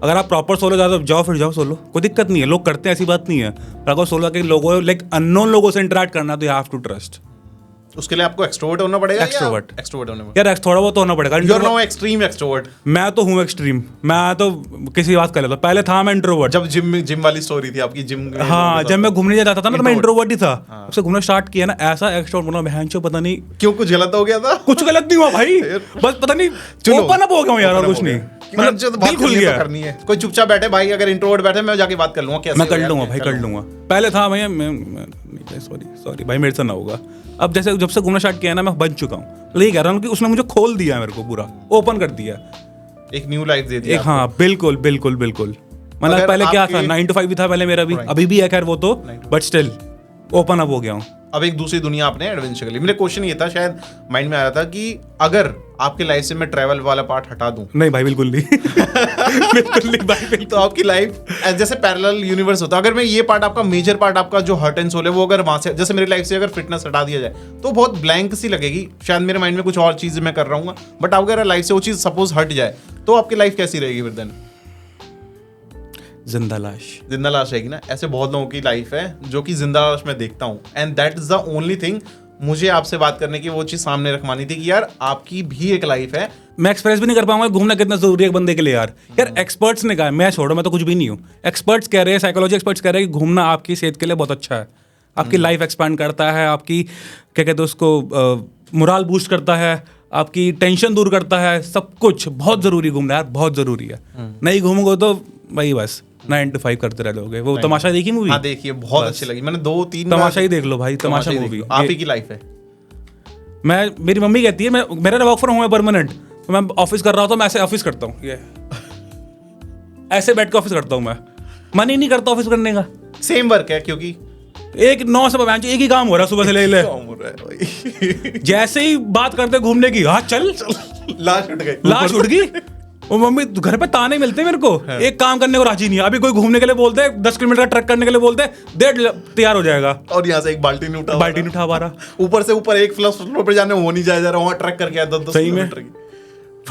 Speaker 1: अगर आप प्रॉपर सोलो जाओ फिर जाओ सोलो, कोई दिक्कत नहीं है, लोग करते हैं, ऐसी बात नहीं है। अगर सोलो के लोगों लाइक अननोन लोगों से इंटरेक्ट करना, तो यू हैव टू ट्रस्ट।
Speaker 2: उसके लिए आपको एक्सट्रोवर्ट होना पड़ेगा।
Speaker 1: एक्सट्रोवर्ट
Speaker 2: होना पड़ेगा
Speaker 1: यार, थोड़ा बहुत तो होना पड़ेगा।
Speaker 2: You are no extreme extrovert.
Speaker 1: मैं तो हूँ एक्सट्रीम, मैं तो किसी बात कर लेता। पहले था मैं इंट्रोवर्ट,
Speaker 2: जब जिम वाली स्टोरी थी आपकी, जिम।
Speaker 1: हाँ, जब मैं घूमने जाता था ना तो मैं इंट्रोवर्ट ही था। उससे घूमना स्टार्ट किया ना, ऐसा एक्सट्रोवर्ट बना, बहनचोद पता नहीं
Speaker 2: क्यों, कुछ गलत हो गया था?
Speaker 1: कुछ गलत नहीं हुआ भाई, बस पता नहीं ओपन अप हो गया हूँ यार, और कुछ नहीं,
Speaker 2: मतलब दिल खुल गया। करनी है, कोई चुपचाप बैठे भाई, अगर इंट्रोवर्ट बैठे मैं जाके बात कर लूंगा, कैसे
Speaker 1: मैं कर लूंगा भाई, कर लूंगा। पहले था भैया, सॉरी भाई, मेरे से ना होगा। अब जैसे जब से घूमना स्टार्ट किया ना, मैं बन चुका हूँ, तो यही कह रहा हूँ कि उसने मुझे खोल दिया, मेरे को पूरा ओपन कर दिया,
Speaker 2: एक न्यू लाइफ दे दिया।
Speaker 1: हाँ बिल्कुल बिल्कुल बिल्कुल। मतलब पहले क्या था, 9 to 5 भी था पहले मेरा भी, अभी भी है खैर वो तो, बट स्टिल ओपन अप हो गया हूँ।
Speaker 2: अब एक दूसरी दुनिया आपने एडवेंचर ली। मेरा क्वेश्चन ये था, शायद माइंड में आ रहा था कि अगर आपकी लाइफ से मैं ट्रैवल वाला पार्ट हटा दूं।
Speaker 1: नहीं भाई, बिल्कुल नहीं। बिल्कुल नहीं भाई, बिल्कुल।
Speaker 2: तो आपकी लाइफ जैसे पैरेलल यूनिवर्स होता, अगर मैं ये पार्ट आपका मेजर पार्ट आपका जो हार्ट एंड सोल है, वो अगर वहां से, जैसे मेरी लाइफ से अगर फिटनेस हटा दिया जाए तो बहुत ब्लैंक सी लगेगी। शायद मेरे माइंड में कुछ और चीजें मैं कर रहा हूँ, बट अगर लाइफ से वो चीज सपोज हट जाए तो आपकी लाइफ कैसी रहेगी फिर देन?
Speaker 1: जिंदा लाश
Speaker 2: रहेगी ना। ऐसे बहुत लोगों की लाइफ है जो कि जिंदा लाश में देखता हूँ, and that is the only thing मुझे आपसे बात करने की वो चीज सामने रखवानी थी कि यार आपकी भी एक लाइफ है।
Speaker 1: मैं एक्सप्रेस भी नहीं कर पाऊंगा घूमना कितना जरूरी है एक बंदे के लिए यार। एक्सपर्ट्स ने कहा, मैं छोड़ो, मैं तो कुछ भी नहीं हूँ। एक्सपर्ट्स कह रहे हैं, साइकोलॉजी एक्सपर्ट्स कह रहे हैं कि घूमना आपकी सेहत के लिए बहुत अच्छा है, आपकी लाइफ एक्सपैंड करता है, आपकी क्या कहते हैं उसको, मोरल बूस्ट करता है, आपकी टेंशन दूर करता है, सब कुछ बहुत जरूरी घूमना यार, बहुत जरूरी है। नहीं घूमोगे तो भाई बस 9 to 5 करते रह लोगे। वो तमाशा देखी मूवी?
Speaker 2: हाँ देखिए, बहुत अच्छी लगी, मैंने 2-3
Speaker 1: तमाशा ही देख लो भाई, तमाशा मूवी।
Speaker 2: आप ही की लाइफ है।
Speaker 1: मेरी मम्मी कहती है, मेरा वर्क फ्रॉम होम है परमानेंट, तो मैं ऑफिस कर रहा हूँ तो मैं ऐसे ऑफिस करता हूँ, ये ऐसे बैठ के ऑफिस करता हूँ। मैं मन ही नहीं करता ऑफिस करने का।
Speaker 2: सेम वर्क है, क्योंकि
Speaker 1: एक 9 से 5 एक ही काम हो रहा है, सुबह से ले जैसे ही बात करते घूमने की, हाँ चल लाश उठ गई। वो मम्मी घर पे ताने मिलते हैं मेरे को, एक काम करने को राजी नहीं है। अभी कोई घूमने के लिए बोलते हैं, 10 किलोमीटर का ट्रक करने के लिए बोलते हैं, 1.5 तैयार हो जाएगा,
Speaker 2: और यहाँ से एक बाल्टी नहीं उठा
Speaker 1: पा रहा।
Speaker 2: ऊपर से ऊपर एक फ्लोर पे जाने वो नहीं जाया जा रहा, वहाँ ट्रक करके आया 10 किलोमीटर की।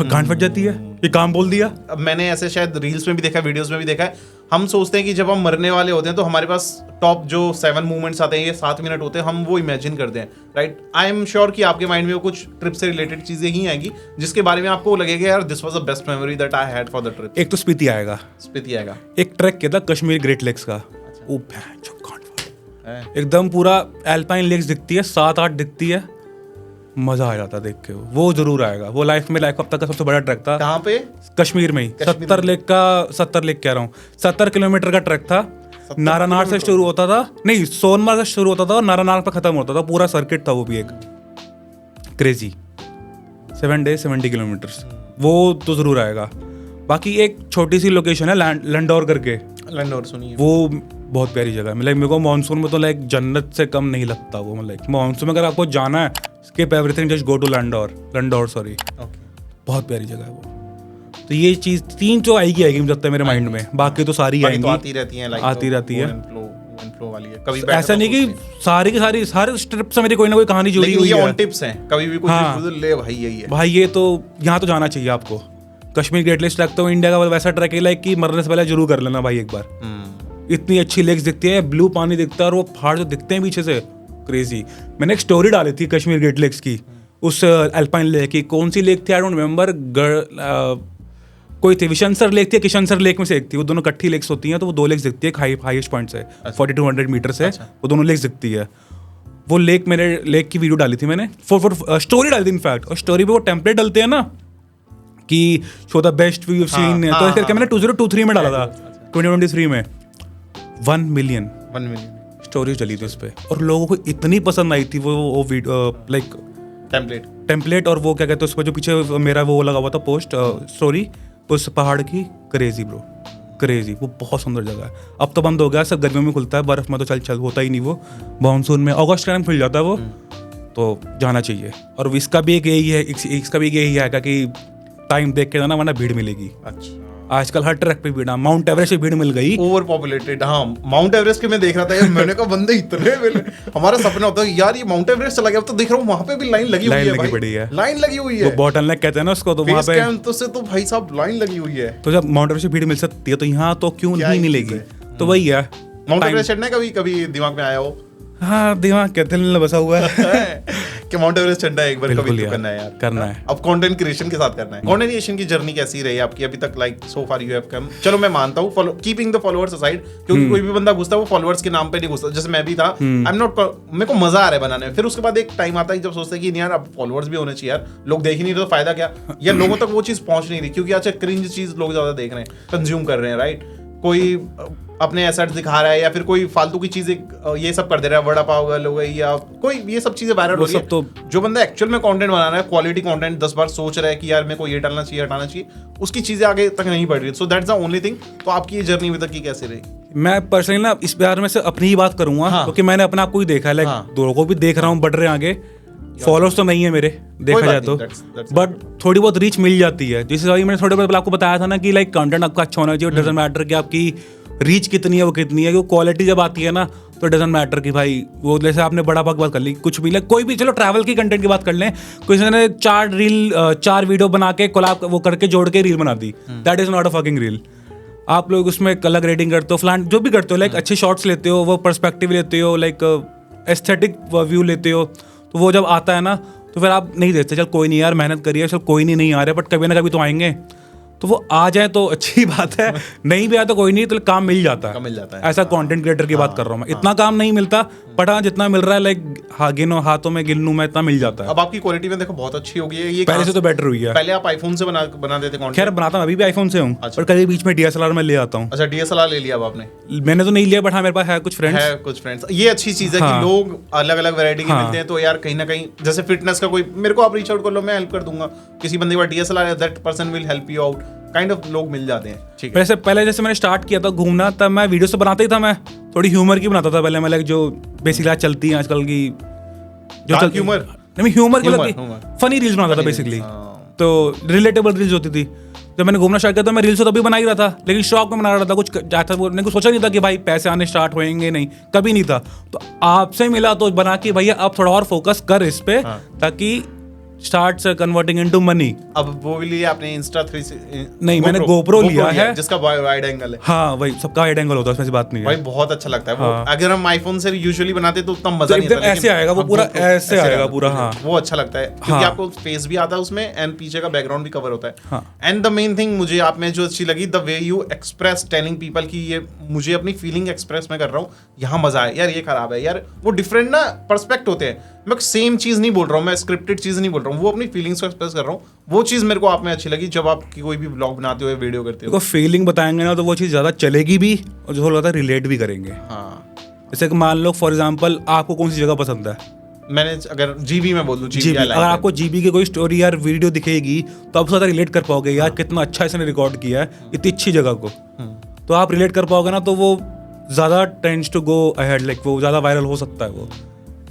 Speaker 1: गांड फट जाती है, ये काम बोल दिया।
Speaker 2: अब मैंने ऐसे शायद रील्स में भी देखा, वीडियोस में भी देखा है, हम सोचते हैं कि जब हम मरने वाले होते हैं तो हमारे पास टॉप जो 7 मूवमेंट्स आते हैं, ये 7 मिनट होते हैं, हम वो इमेजिन करते हैं, राइट। आई एम श्योर कि आपके माइंड में वो कुछ ट्रिप से रिलेटेड चीजें ही आएंगी जिसके बारे में आपको लगेगा यार this was the best memory that I had for the trip.
Speaker 1: एक तो स्पीति आएगा, एक ट्रैक किया था कश्मीर ग्रेट लेक्स का, एकदम पूरा एल्पाइन लेक्स दिखती है, 7-8 दिखती है, मजा आ जाता देख के, वो जरूर आएगा। वो लाइफ में अब तक का सबसे बड़ा ट्रैक था।
Speaker 2: कहाँ पे?
Speaker 1: कश्मीर में ही। 70 लेक कह रहा हूँ, 70 किलोमीटर का ट्रैक था। नारानार से शुरू होता था, नहीं सोनमर्ग से शुरू होता था और नारानार पर खत्म होता था। पूरा सर्किट था वो भी एक क्रेजी। 7 days 70 किलोमीटर्स, वो तो जरूर आएगा। बाकी एक छोटी सी लोकेशन है लंडौर करके,
Speaker 2: लंडौर सुनिए,
Speaker 1: वो बहुत प्यारी जगह है। मेरे को मानसून में तो जन्नत से कम नहीं लगता वो। मानसून में अगर आपको जाना है, skip everything, just go to Landour sorry, बहुत प्यारी जगह है वो। तो ये चीज 3 तो आएगी मुझे लगता है मेरे माइंड में। बाकी तो सारी आएंगी,
Speaker 2: तो आती रहती है फ्लो वाली है। कभी
Speaker 1: ऐसा नहीं कि सारी की सारे ट्रिप से मेरी कोई ना कोई कहानी जुड़ी हुई है।
Speaker 2: ऑन टिप्स हैं, कभी भी कुछ ले भाई यही है
Speaker 1: भाई, ये तो यहाँ तो जाना चाहिए आपको। कश्मीर ग्रेट लेक्स ट्रैक तो इंडिया का वैसा ट्रैक है लाइक कि मरने से पहले जरूर कर लेना भाई एक बार। इतनी अच्छी लेक्स दिखती है, ब्लू पानी दिखता है और वो पहाड़ जो दिखते हैं पीछे से, क्रेजी। मैंने एक स्टोरी डाली थी कश्मीर ग्रेट लेक्स की, उस अल्पाइन लेक की। कौन सी लेक थी आई डोंट रिमेम्बर, कोई थी विशनसर लेक थी, किशनसर लेक में से एक थी। वो दोनों इकट्ठी लेक्स होती हैं, तो वो 2 लेक्स दिखती है हाईएस्ट पॉइंट से, 4200 मीटर से वो दोनों लेक्स दिखती है। वो लेक, मेरे लेक की वीडियो डाली थी मैंने, स्टोरी डाली थी इनफैक्ट। और स्टोरी पे वो टेम्पलेट डालते हैं ना कि show the best view scene, तो इस करके मैंने 2023 में डाला था, 2023 में 1 मिलियन स्टोरीज डली थी उस पर। और लोगों को इतनी पसंद आई थी वो वीडियो, लाइक टेम्पलेट और वो क्या कहते हैं उस पर जो पीछे मेरा वो लगा हुआ था पोस्ट स्टोरी उस पहाड़ की। Crazy bro, crazy. वो बहुत सुंदर जगह है। अब तो बंद हो गया, सब गर्मियों में खुलता है, बर्फ में तो चल होता ही नहीं वो। मानसून में अगस्त टाइम खुल जाता है वो, तो जाना चाहिए। और इसका भी एक यही है, इसका भी यही है कि टाइम देख के जाना, वरना भीड़ मिलेगी।
Speaker 2: अच्छा,
Speaker 1: आजकल हर ट्रैक पे भीड़ है। माउंट एवरेस्ट पे भीड़ मिल गई,
Speaker 2: ओवर पॉपुलेटेड। हाँ, माउंट एवरेस्ट के मैं देख रहा था यार, मैंने कहा बंदे इतने मिले। हमारा सपना होता है यार ये माउंट एवरेस्ट चला गया, अब तो देख रहा हूँ वहां पे भी लाइन लगी हुई है, लाइन लगी हुई है।
Speaker 1: वो बॉटलनेक कहते हैं ना उसको, तो वहां पे
Speaker 2: तो से तो भाई साहब लाइन लगी हुई है।
Speaker 1: तो जब माउंट एवरेस्ट पे भीड़ मिल सकती है, तो यहाँ तो क्यों नहीं मिलेगी? तो वही है,
Speaker 2: माउंट एवरेस्ट चढ़ना कभी कभी दिमाग में आया हो?
Speaker 1: हाँ, दिमाग कहते हैं बसा हुआ है
Speaker 2: कि माउंट एवरेस्ट चढ़ना है एक बार, कभी तो करना है यार,
Speaker 1: करना है।
Speaker 2: अब कंटेंट क्रिएशन के साथ करना है। कंटेंट क्रिएशन की जर्नी कैसी रही आपकी अभी तक? Like so far you have come, चलो मैं मानता हूँ, कीपिंग द फॉलोअर्स असाइड, क्योंकि कोई भी बंदा घुसता है वो फॉलोअर्स के नाम पे नहीं घुसता। जैसे मैं भी था, आई एम नॉट, मेरे को मजा आ रहा है बनाने में। फिर उसके बाद एक टाइम आता है जब सोचते हैं कि यार अब फॉलोअर्स भी होने चाहिए यार, लोग देख ही नहीं रहे तो फायदा क्या, या लोगों तक वो चीज पहुंच नहीं रही, क्योंकि अच्छा क्रिंज चीज लोग ज्यादा देख रहे हैं, कंज्यूम कर रहे हैं, राइट? कोई अपने एसेट्स दिखा रहा है या फिर कोई फालतू की चीजें ये सब कर दे रहा है, वड़ा पाव गर्ल हो गई या कोई ये सब चीजें वायरल हो रही है। तो जो बंदा एक्चुअल में कंटेंट बना रहा है, क्वालिटी कंटेंट, 10 बार सोच रहा है कि यार मेरे को ये डालना चाहिए, हटाना चाहिए, उसकी चीजें आगे तक नहीं बढ़ रही। So that's the only thing. तो आपकी ये जर्नी अभी तक की कैसी रही?
Speaker 1: मैं पर्सनली ना इस बारे में से अपनी ही बात करूंगा, क्योंकि मैंने अपने आप को ही देखा है, लाइक लोगों को भी देख रहा हूँ बढ़ रहे हैं आगे। फॉलोअर्स तो नहीं है मेरे देखा जाए तो, बट थोड़ी बहुत रीच मिल जाती है। जैसे अभी मैंने थोड़े बहुत आपको बताया था ना कि लाइक कंटेंट आपका अच्छा होना चाहिए, डजंट मैटर कि आपकी रीच कितनी है, वो कितनी है, क्योंकि क्वालिटी जब आती है ना तो डजंट मैटर कि भाई वो, जैसे आपने बड़ा भाग बात कर ली, कुछ भी लाइक कोई भी, चलो ट्रैवल की कंटेंट की बात कर लें, किसी ने 4 वीडियो बना के कोलैब वो करके जोड़ के रील बना दी, that is not a fucking reel. आप लोग उसमें एक अलग रेटिंग करते हो, फ्लैन जो भी करते हो, लाइक अच्छे शॉट्स लेते हो, वो पर्सपेक्टिव लेते हो, लाइक एस्थेटिक व्यू लेते हो, तो वो जब आता है ना तो फिर आप नहीं देखते, चल कोई नहीं यार मेहनत करिए, चल कोई नहीं आ रहा, बट कभी ना कभी तो आएंगे, तो वो आ जाए तो अच्छी बात है, नहीं भी आया तो कोई नहीं, तो काम मिल जाता है। ऐसा कंटेंट क्रिएटर की बात कर रहा हूँ मैं। इतना काम नहीं मिलता, बट हाँ जितना मिल रहा है, लाइक गिनो हाथों में गिनूं मैं, इतना मिल जाता है।
Speaker 2: अब आपकी क्वालिटी में देखो बहुत अच्छी हो गई है, ये
Speaker 1: पहले से तो बेटर हुई है।
Speaker 2: पहले आप आईफोन से बना देते कंटेंट? खैर
Speaker 1: बनाता मैं अभी भी आईफोन से हूँ, पर कभी बीच में डीएसएलआर में ले आता हूँ।
Speaker 2: अच्छा, डीएसएलआर ले लिया अब आपने?
Speaker 1: मैंने तो नहीं लिया, बट हाँ मेरे पास है कुछ फ्रेंड्स।
Speaker 2: ये अच्छी चीज है कि लोग अलग अलग वैरायटी के मिलते हैं, तो यार कहीं ना कहीं जैसे फिटनेस का कोई, मेरे को आप रीच आउट कर लो, मैं हेल्प कर दूंगा। किसी बंदे का डीएसएलआर है, that person will help you out, kind of लोग मिल जाते हैं। ठीक है, वैसे
Speaker 1: पहले जैसे मैंने स्टार्ट किया था घूमना, तब मैं वीडियो तो बनाता ही था, मैं थोड़ी ह्यूमर की बनाता था पहले, मैं लाइक जो बेसिकली आज चलती है आजकल की, जो
Speaker 2: ह्यूमर
Speaker 1: की फनी रील्स बनाता था बेसिकली, तो रिलेटेबल रील्स होती थी। जब मैंने घूमना स्टार्ट किया तो मैं रील्स तो तभी बना ही रहा था, लेकिन शौक में बना रहा था, कुछ जाता मैंने कुछ सोचा नहीं था कि भाई पैसे आने स्टार्ट होंगे, नहीं कभी नहीं था। तो आपसे मिला तो बना कि भैया अब थोड़ा और फोकस कर इस पे, ताकि starts converting into money।
Speaker 2: अब वो भी लिया आपने इंस्टा 3 से?
Speaker 1: नहीं, मैंने GoPro लिया है,
Speaker 2: जिसका वाइड एंगल है।
Speaker 1: हाँ वही, सबका वाइड एंगल होता है, उसमें बात नहीं है
Speaker 2: भाई, बहुत अच्छा लगता है वो। अगर हम आईफोन से यूजुअली बनाते तो उतना मजा नहीं आता,
Speaker 1: ऐसे आएगा वो पूरा, ऐसे आएगा पूरा। हाँ,
Speaker 2: वो अच्छा लगता है क्योंकि आपको फेस भी आता है उसमें, एंड पीछे का बैकग्राउंड भी कवर होता है। एंड द मेन थिंग मुझे आप में जो अच्छी लगी, the way you express telling people की ये मुझे अपनी फीलिंग एक्सप्रेस में कर रहा हूँ, यहाँ मजा है यार, ये खराब है यार, वो डिफरेंट ना पर्सपेक्ट होते हैं। मैं सेम चीज नहीं बोल रहा हूँ, मैं स्क्रिप्टेड चीज नहीं बोल रहा हूँ, वो अपनी फीलिंग्स को एक्सप्रेस कर रहा हूँ। वो चीज मेरे को आप में अच्छी लगी जब आप कोई भी ब्लॉग बनाते हो, वीडियो करते हो।
Speaker 1: फीलिंग बताएंगे ना तो वो चीज़ ज़्यादा चलेगी भी और जो ज़्यादा रिलेट भी करेंगे।
Speaker 2: हाँ,
Speaker 1: जैसे कि मान लो फॉर एग्जाम्पल आपको कौन सी जगह पसंद है,
Speaker 2: मैंने अगर जीबी में बोल दूं,
Speaker 1: जीबी, अगर आपको जीबी की कोई स्टोरी यार वीडियो दिखेगी तो आप ज़्यादा रिलेट कर पाओगे यार कितना अच्छा इसने रिकॉर्ड किया है इतनी अच्छी जगह को, तो आप रिलेट कर पाओगे ना, तो वो ज़्यादा tends to go ahead, like वो ज़्यादा वायरल हो सकता है।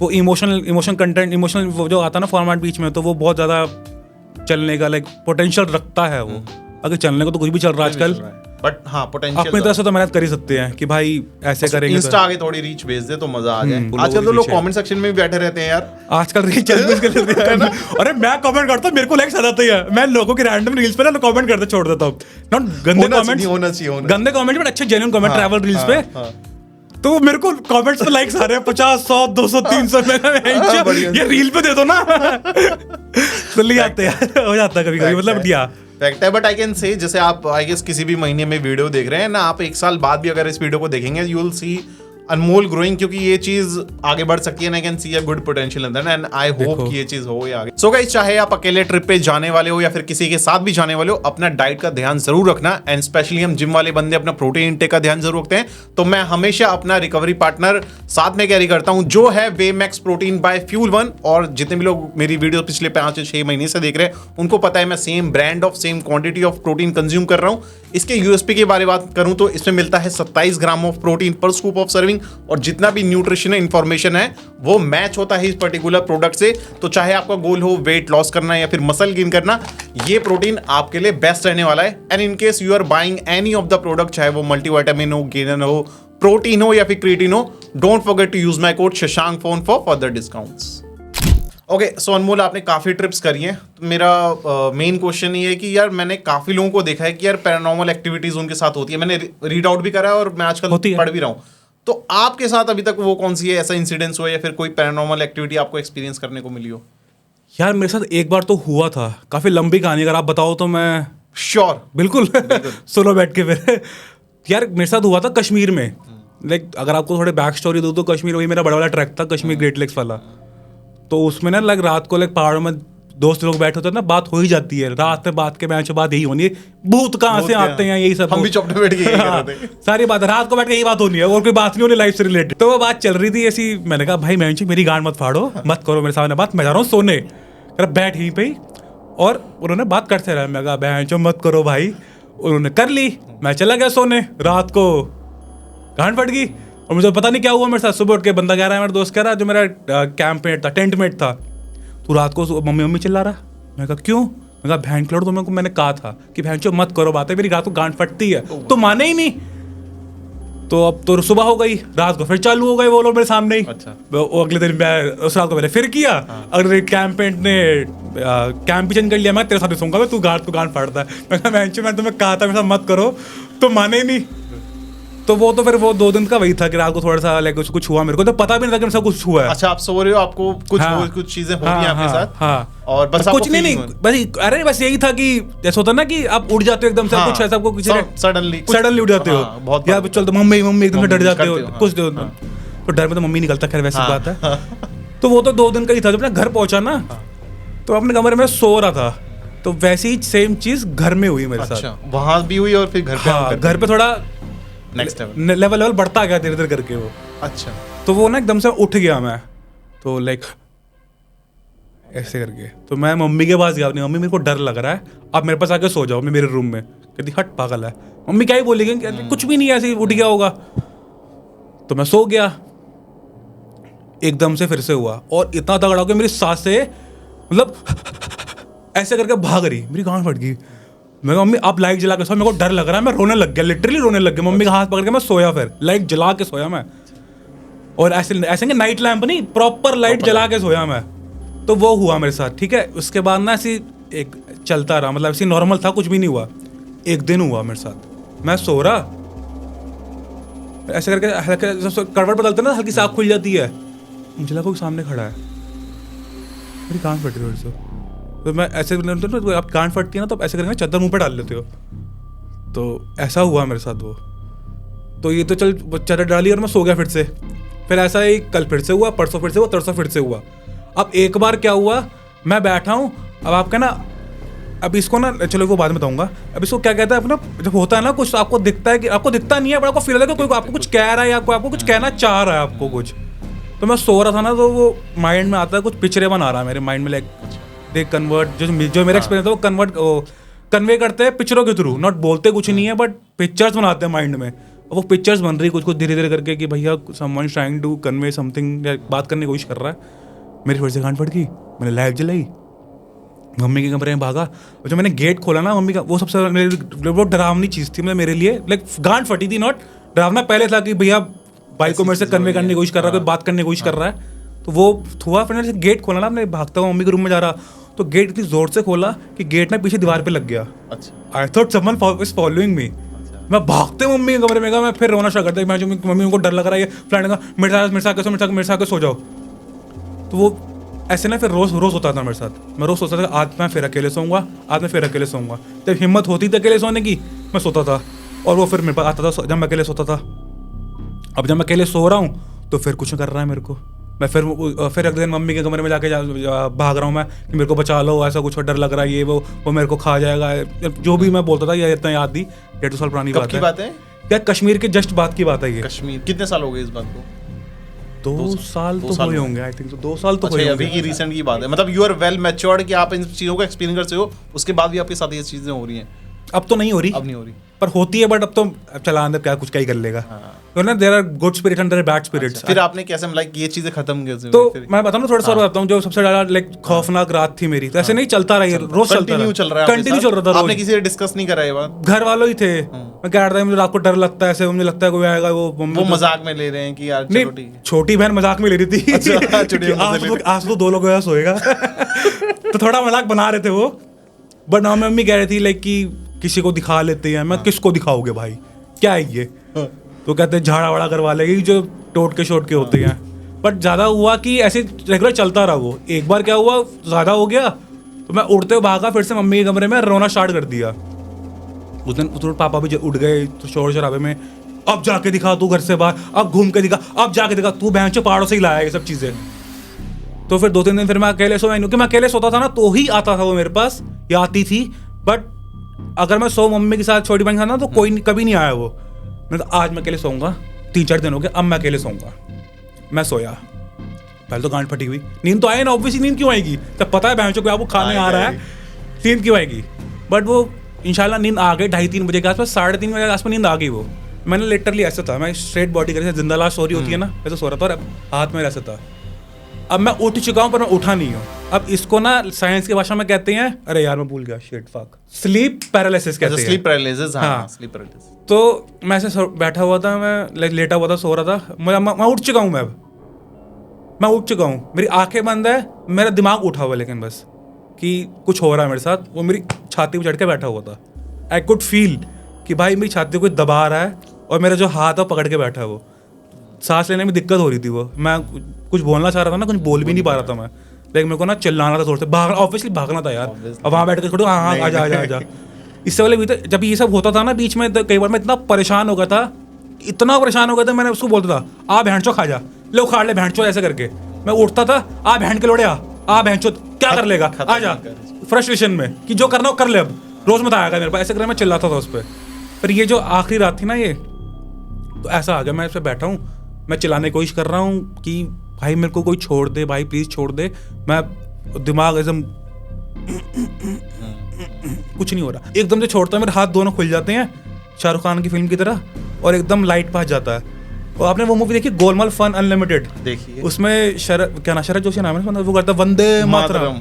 Speaker 1: वो इमोशन कंटेंट, इमोशनल वो जो आता है ना फॉर्मेट बीच में, तो वो बहुत ज़्यादा चलने का लाइक पोटेंशियल रखता है वो। अगर चलने को तो कुछ भी चल रहा है आजकल,
Speaker 2: बट हाँ पोटेंशियल
Speaker 1: अपनी तरफ से तो मेहनत कर ही सकते हैं कि भाई ऐसे करेंगे।
Speaker 2: इंस्टा आगे थोड़ी रीच भेज दे तो मजा आ जाए। आजकल तो लोग कमेंट सेक्शन में भी बैठे रहते हैं यार,
Speaker 1: आजकल रीच अरे मैं कमेंट करता हूँ, मेरे को लाइक्स आ जाते हैं, मैं लोगों की रैंडम रील्स पे ना कमेंट करते छोड़ देता हूँ। नॉट गंदे कमेंट्स,
Speaker 2: होना चाहिए
Speaker 1: गंदे कमेंट्स बट अच्छे जेन्युइन कमेंट ट्रैवल रील्स पे, तो मेरे को कमेंट्स पे लाइक्स आ रहे हैं 50, 100, 200, 300, ये रील पे दे दो ना तो ले आते हैं, हो जाता है कभी कभी, मतलब क्या
Speaker 2: फैक्ट है। बट आई कैन से, जैसे आप आई गेस किसी भी महीने में वीडियो देख रहे हैं ना, आप एक साल बाद भी अगर इस वीडियो को देखेंगे you will see Anmol growing, क्योंकि ये चीज आगे बढ़ सकती है। I can see a good potential in that and I hope कि ये चीज हो या आगे। सो गाइस, चाहे आप अकेले ट्रिप पे जाने वाले हो या फिर किसी के साथ भी जाने वाले हो, अपना डाइट का ध्यान जरूर रखना। एंड स्पेशली हम जिम वाले बंदे अपना प्रोटीन इंटेक का ध्यान जरूर रखते हैं। तो मैं हमेशा अपना रिकवरी पार्टनर साथ में कैरी करता हूं, जो है वे मैक्स प्रोटीन बाय फ्यूल1। और जितने भी लोग मेरी वीडियो पिछले 5 से 6 महीने से देख रहे हैं, उनको पता है मैं same brand of same quantity of protein consume कर रहा हूं। इसके यूएसपी के बारे में बात करूं तो इसमें मिलता है 27 ग्राम ऑफ प्रोटीन पर स्कूप ऑफ सर्विंग, और जितना भी न्यूट्रिशनल इंफॉर्मेशन है वो मैच होता है इस पर्टिकुलर प्रोडक्ट से। तो चाहे आपका गोल हो वेट लॉस करना या फिर मसल गेन करना, ये प्रोटीन आपके लिए बेस्ट रहने वाला है। And in case you are buying any of the product, चाहे वो मल्टीविटामिन हो, गेनर हो, प्रोटीन हो या फिर क्रिएटिन हो, don't forget to use my code Shashank phone for further discounts. Okay, so Anmol, आपने काफी ट्रिप्स करी हैं, तो मेरा मेन क्वेश्चन ये है कि यार मैंने काफी लोगों को देखा है कि यार पैरानॉर्मल एक्टिविटीज उनके साथ होती है। मैंने रीड आउट भी करा है और मैं आजकल पढ़ भी रहा हूँ। तो आपके साथ अभी तक वो कौन सी है ऐसा इंसिडेंस हुआ या फिर कोई पैरानॉर्मल एक्टिविटी आपको एक्सपीरियंस करने को मिली हो?
Speaker 1: यार मेरे साथ एक बार तो हुआ था, काफी लंबी कहानी, अगर आप बताओ तो मैं
Speaker 2: श्योर।
Speaker 1: बिल्कुल सोलो बैठ के फिर यार मेरे साथ हुआ था कश्मीर में। लाइक अगर आपको थोड़े बैक स्टोरी दूँ तो कश्मीर वही मेरा बड़ा वाला ट्रैक था, कश्मीर ग्रेट लेक्स वाला। तो उसमें ना लाइक रात को लाइक पहाड़ों में दोस्त लोग बैठे होते हैं ना, बात हो ही जाती है रात में, बात के मैच बात यही होनी है, भूत कहाँ से आते हैं यही सब,
Speaker 2: हम भी चौपटे बैठ के यही
Speaker 1: सारी बात रात को बैठ के यही बात होनी है और कोई बात नहीं होनी लाइफ से रिलेटेड। तो वो बात चल रही थी ऐसी, मैंने कहा भाई मैं मेरी गांड मत फाड़ो, मत करो मेरे सामने बात, मैं जा रहा हूँ सोने। बैठ यहीं पे, और उन्होंने बात करते रहे, मैं कहा बहन मत करो भाई, उन्होंने कर ली, मैं चला गया सोने। रात को गांड फट गई और मुझे पता नहीं क्या हुआ मेरे साथ। सुबह उठ के बंदा कह रहा है, मेरा दोस्त कह रहा है जो मेरा कैंप मेट था, टेंट मेट था, तू रात को मम्मी चिल्ला रहा। मैं कहा क्यों? मैं कहा बहन खिलाड़, तो मैंने कहा था कि बहन चो मत करो बातें, मेरी रात को गांड फटती है, तो माने ही नहीं। तो अब तो सुबह हो गई, रात को फिर चालू हो गए वो लोग मेरे सामने ही।
Speaker 2: अच्छा।
Speaker 1: अगले दिन मैं उस रात को मैंने फिर किया। अगले कैंप पेंट ने कैंप भी चेंज कर लिया, मैं तेरे साथ सोऊंगा, तू गांड फाड़ता है। मैं कहा बहन चो मैं तुम्हें कहा था मेरे साथ मत करो, तो माने ही नहीं। तो वो तो फिर वो 2 दिन का वही था कि रात को थोड़ा सा लाइक कुछ हुआ, मेरे को तो पता भी नहीं था कि मेरे साथ कुछ हुआ है।
Speaker 2: अच्छा, आप सो रहे हो, आपको कुछ चीजें हो रही हैं आपके साथ।
Speaker 1: हाँ,
Speaker 2: और बस
Speaker 1: कुछ नहीं बस, अरे बस यही था कि जैसे होता ना कि आप उड़ जाते हो एकदम से, कुछ ऐसा कुछ सडनली उड़ जाते हो, या चलते मम्मी एकदम से डर जाते हो कुछ, तो डर में तो मम्मी निकलता, खैर वैसी बात है। तो वो तो 2 दिन का ही था। जब मैं घर पहुंचा ना, तो अपने कमरे में सो रहा था, तो वैसी ही सेम चीज घर में हुई मेरे साथ।
Speaker 2: वहां भी हुई और फिर
Speaker 1: घर पे थोड़ा
Speaker 2: नेक्स्ट
Speaker 1: लेवल बढ़ता गया धीरे धीरे करके वो।
Speaker 2: अच्छा।
Speaker 1: तो वो ना एकदम से उठ गया मैं, तो लाइक ऐसे करके, तो मैं मम्मी के पास गया, अपनी मम्मी मेरे को डर लग रहा है, आप मेरे पास आके सो जाओ मेरे रूम में। कहती हट पागल है, मम्मी क्या ही बोलेगी, कुछ भी नहीं ऐसे ही उठ गया होगा। तो मैं सो गया, एकदम से फिर से हुआ, और इतना तगड़ा हो गया मेरी सांसें मतलब ऐसे करके भाग रही, मेरी गांड फट गई। मैं मम्मी आप लाइट जला के सो, मेरे को डर लग रहा है, मैं रोने लग गया, लिटरली रोने लग गया। मम्मी का हाथ पकड़ के मैं सोया, फिर लाइट जला के सोया मैं, और ऐसे नाइट लैंप नहीं, प्रॉपर लाइट जला के सोया मैं। तो वो हुआ मेरे साथ, ठीक है। उसके बाद ना ऐसी एक चलता रहा, मतलब ऐसी नॉर्मल था, कुछ भी नहीं हुआ। एक दिन हुआ मेरे साथ, मैं सो रहा ऐसे करके, करवट बदलते ना, हल्की सी आँख खुल जाती है, मुझे लगा कोई सामने खड़ा है, मेरी कान फट रही है। तो मैं ऐसे आप कान फटती है ना, तो ऐसे करके चादर मुंह पे डाल लेते हो, तो ऐसा हुआ मेरे साथ वो। तो ये तो चल चादर डाली और मैं सो गया फिर से। फिर ऐसा ही कल फिर से हुआ, परसों फिर से हुआ, तरसों फिर से हुआ। अब एक बार क्या हुआ, मैं बैठा हूँ, अब आपका ना, अब इसको ना, चलो वो बाद में बताऊंगा। अब इसको क्या कहता है अपना, जब होता है ना कुछ आपको दिखता है कि आपको दिखता नहीं है, पर आपको फील होता है कि कोई आपको कुछ कह रहा है या कोई आपको कुछ कहना चाह रहा है आपको कुछ। तो मैं सो रहा था ना, तो वो माइंड में आता है, कुछ पिक्चरें बना रहा है मेरे माइंड में, लाइक दे कन्वर्ट, जो मेरा एक्सपीरियंस है वो कन्वे करते हैं पिक्चरों के थ्रू, नॉट बोलते कुछ नहीं है, बट पिक्चर्स बनाते हैं माइंड में। और वो पिक्चर्स बन रही कुछ कुछ धीरे धीरे करके कि भैया someone trying to convey something, बात करने की कोशिश कर रहा है। मेरी फिर से गांड फट गई, मैंने लाइट जलाई, मम्मी के कमरे में भागा, और जब मैंने गेट खोला ना मम्मी का, वो सबसे मेरे बहुत डरावनी चीज़ थी, मतलब मेरे लिए, लाइक गांड फटी थी, नॉट डरावना पहले था कि भैया भाई को मेरे से कन्वे करने की कोशिश कर रहा है, कोई बात करने की कोशिश कर रहा है। तो वो हुआ, फिर मैंने गेट खोला ना, मैं भागता हुआ मम्मी के रूम में जा रहा, तो गेट इतनी जोर से खोला कि गेट ना पीछे दीवार पे लग गया। I thought someone is following me. मैं भागते मम्मी के कमरे में गया, मैं फिर रोना स्टार्ट कर दिया, मैं मम्मी को डर लग रहा है, फ्रेंड का मेरे साथ सो जाओ। तो वो ऐसे ना फिर रोज होता था मेरे साथ। मैं रोज सोचता था आज मैं फिर अकेले सोऊंगा, आज मैं फिर अकेले सोऊंगा। जब हिम्मत होती थी अकेले सोने की, मैं सोता था, और वो फिर मेरे पास आता था जब मैं अकेले सोता था। अब जब मैं अकेले सो रहा हूँ तो फिर कुछ कर रहा है मेरे को, मैं फिर अगले दिन मम्मी के कमरे में जाके भाग रहा हूँ मैं कि मेरे को बचा लो, ऐसा कुछ डर लग रहा है, ये वो मेरे को खा जाएगा, जो भी मैं बोलता था। ये इतना याद दी, 1.5 साल पुरानी बात है क्या, कश्मीर के जस्ट बात की बात है ये।
Speaker 2: कश्मीर कितने साल हो गए इस बात को?
Speaker 1: 2 साल तो हुए होंगे, आई थिंक 2 साल तो हुए।
Speaker 2: अभी की रिसेंट की बात है, मतलब यू आर वेल मैच्योर्ड कि आप इन चीजों को एक्सपीरियंस करते हो, उसके बाद भी आपके साथ ये चीजें हो रही हैं?
Speaker 1: अब तो नहीं हो रही,
Speaker 2: अब नहीं हो रही,
Speaker 1: पर होती है, बट अब तो चला अंदर क्या कुछ क्या ही कर लेगा। तो ना there are good spirit and there are bad spirits.
Speaker 2: फिर आपने कैसे लाइक ये चीजें खत्म कैसे?
Speaker 1: तो मैं बताऊं ना, थोड़ा सा बताता हूं, जो सबसे ज्यादा लाइक खौफनाक रात थी मेरी, तो ऐसे नहीं चलता रहा, रोज
Speaker 2: कंटिन्यू चल रहा था। आपने किसी से डिस्कस नहीं करा ये बात?
Speaker 1: घर वालों ही थे। मैं कह रहा था मुझे रात को डर लगता है, ऐसे मुझे लगता है कोई आएगा, वो
Speaker 2: मजाक में ले रहे हैं कि यार चलो ठीक है।
Speaker 1: छोटी बहन मजाक में ले रही थी, आज तो 2 लोग सोएगा, तो थोड़ा मजाक बना रहे थे वो। बट ना मम्मी कह रही थी लाइक कि किसी को दिखा लेते हैं। मैं किसको दिखाओगे भाई, क्या है ये? तो कहते हैं झाड़ा वाड़ा करवा लेगी, जो टोट के होते हैं। बट ज़्यादा हुआ कि ऐसे रेगुलर चलता रहा वो। एक बार क्या हुआ, ज़्यादा हो गया तो मैं उड़ते हुए भागा फिर से मम्मी के कमरे में, रोना स्टार्ट कर दिया। उस दिन पापा भी उठ गए तो शोर शराबे में, अब जाके दिखा तू घर से बाहर, अब घूम के दिखा, अब जाके दिखा, तू बहन पहाड़ों से ही लाया ये सब चीज़ें। तो फिर 2-3 दिन फिर मैं अकेले सोया, क्योंकि मैं अकेले सोता था ना, तो ही आता था वो मेरे पास, या आती थी। बट अगर मैं सो मम्मी के साथ, छोटी बहन के साथ ना, तो कोई कभी नहीं आया वो। मैं तो आज मैं अकेले सोऊंगा, 3-4 दिन हो गए, अब मैं अकेले सोऊंगा। मैं सोया, पहले तो गांड फटी हुई, नींद तो आई ना, ऑब्वियसली नींद क्यों आएगी, तब पता है बहनों को आपको खाने आ रहा है, नींद क्यों आएगी। बट वो इंशाल्लाह नींद आ गई 2:30-3 बजे के आसपास, 3:30 बजे के आसपास नींद आ गई वो। मैंने लिटरली ऐसा था, मैं स्ट्रेट बॉडी करके जिंदा लाश सो रही होती है ना, ऐसे सो रहा था, और हाथ में ऐसा था। अब मैं उठ चुका हूँ पर मैं उठा नहीं हूँ। अब इसको ना साइंस की भाषा में कहते हैं, अरे यार मैं भूल गया, शिट फक, स्लीप पैरालिसिस कहते हैं।
Speaker 2: स्लीप पैरालिसिस, हाँ, स्लीप पैरालिसिस।
Speaker 1: तो मैं ऐसे बैठा हुआ था, मैं लेटा हुआ था, सो रहा था, मैं उठ चुका हूँ। मैं उठ चुका हूँ, मेरी आंखें बंद है, मेरा दिमाग उठा हुआ, लेकिन बस कि कुछ हो रहा है मेरे साथ। वो मेरी छाती पे चढ़ के बैठा हुआ था। आई कुड फील कि भाई मेरी छाती को दबा रहा है, और मेरा जो हाथ है पकड़ के बैठा है वो। सांस लेने में दिक्कत हो रही थी वो, मैं कुछ बोलना चाह रहा था ना, कुछ बोल भी नहीं पा रहा था मैं, लेकिन मेरे को ना चिल्लाना था जोर से, भागना, ऑब्वियसली भागना था यार। अब वहाँ बैठ के छोड़ो, हाँ आजा। इससे पहले भी तो जब ये सब होता था ना बीच में, तो कई बार मैं इतना परेशान हो गया था, मैंने उसको बोलता था, आ बहनचो खा जा, ले उखाड़ ले बहनचो, ऐसे करके मैं उठता था, आ बहन के लोड़े, आ बहनचो, क्या कर लेगा, आ जा, फ्रस्ट्रेशन में कि जो करना हो कर ले, अब रोज मत आएगा मेरे पास, ऐसे करके मैं चिल्लाता था उस पर। फिर ये जो आखिरी रात थी ना, ये तो ऐसा आ गया, मैं इस पर बैठा हूँ, मैं चिल्लाने की कोशिश कर रहा हूँ कि भाई मेरे को कोई छोड़ दे, भाई प्लीज छोड़ दे। मैं दिमाग एकदम कुछ नहीं हो रहा, एकदम से छोड़ता है, मेरे हाथ दोनों खुल जाते हैं शाहरुख खान की फिल्म की तरह, और एकदम लाइट पास जाता है। और आपने वो मूवी देखी गोलमाल फन अनलिमिटेड?
Speaker 2: देखिए,
Speaker 1: उसमें क्या ना शरद जोशी नाम है, वो करता वंदे मातरम,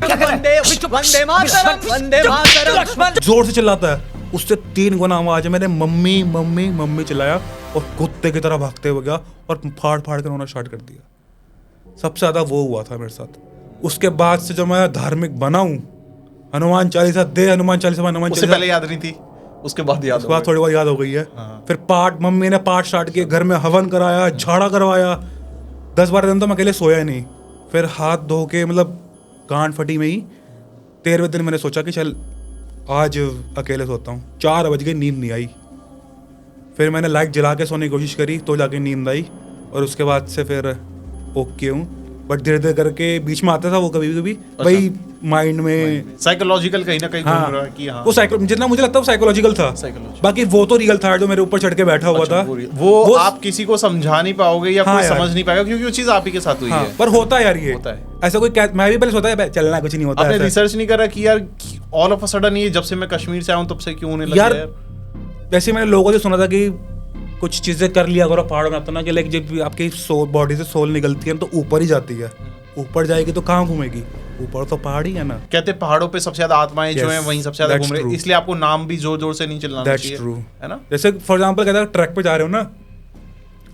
Speaker 1: जोर से चिल्लाता है, उससे 3 गुना आवाज है, मैंने मम्मी मम्मी मम्मी चिल्लाया, और कुत्ते की तरह भागते हुए गया और फाड़ के रोना स्टार्ट कर दिया। सबसे ज्यादा वो हुआ था मेरे साथ। उसके बाद से जब मैं धार्मिक बना हूं, हनुमान चालीसा
Speaker 2: उससे पहले याद नहीं थी, उसके बाद याद,
Speaker 1: थोड़ी बहुत याद हो गई है। फिर पाठ, मम्मी ने पाठ स्टार्ट किया, घर में हवन कराया, झाड़ा करवाया, 10-12 दिन तो मैं अकेले सोया नहीं। फिर हाथ धो के, मतलब गांड फटी में ही 13वें दिन मैंने सोचा कि चल आज अकेले सोता हूँ। 4 बज गए, नींद नहीं आई। फिर मैंने लाइट जला के सोने की कोशिश करी, तो जाके नींद आई, और उसके बाद से फिर ओके हूँ। बट धीरे धीरे करके बीच में आता था वो कभी कभी भाई माइंड में
Speaker 2: साइकोलॉजिकल कहीं ना कहीं घूम रहा है कि हाँ
Speaker 1: वो जितना मुझे लगता है वो साइकोलॉजिकल था, बाकी वो तो रियल था जो मेरे ऊपर चढ़ के बैठा हुआ था।
Speaker 2: वो आप किसी को समझा नहीं पाओगे या कोई समझ नहीं पाएगा क्योंकि वो चीज आप ही के साथ हुई है।
Speaker 1: पर होता है यार, ये ऐसा कोई मैं भी पहले सोचा है चलना कुछ नहीं होता।
Speaker 2: आपने रिसर्च नहीं करा कि यार ऑल ऑफ अ सडन ये जब से मैं कश्मीर से आया हूं तब से क्यों होने लगा यार?
Speaker 1: वैसे मैंने लोगों से सुना था कि कुछ चीजें कर लिया करो पहाड़ों में, ना कि लाइक जब आपकी बॉडी से सोल निकलती है तो ऊपर ही जाती है, ऊपर जाएगी तो कहाँ घूमेगी, ऊपर तो पहाड़ ही है ना।
Speaker 2: कहते पहाड़ों पे सबसे ज्यादा आत्माएं जो हैं वहीं सबसे ज्यादा घूम रहे हैं, इसलिए आपको नाम भी जोर जोर से नहीं चिल्लाना चाहिए, है ना।
Speaker 1: जैसे फॉर एग्जांपल कहते हैं ट्रैक पे जा रहे हो ना,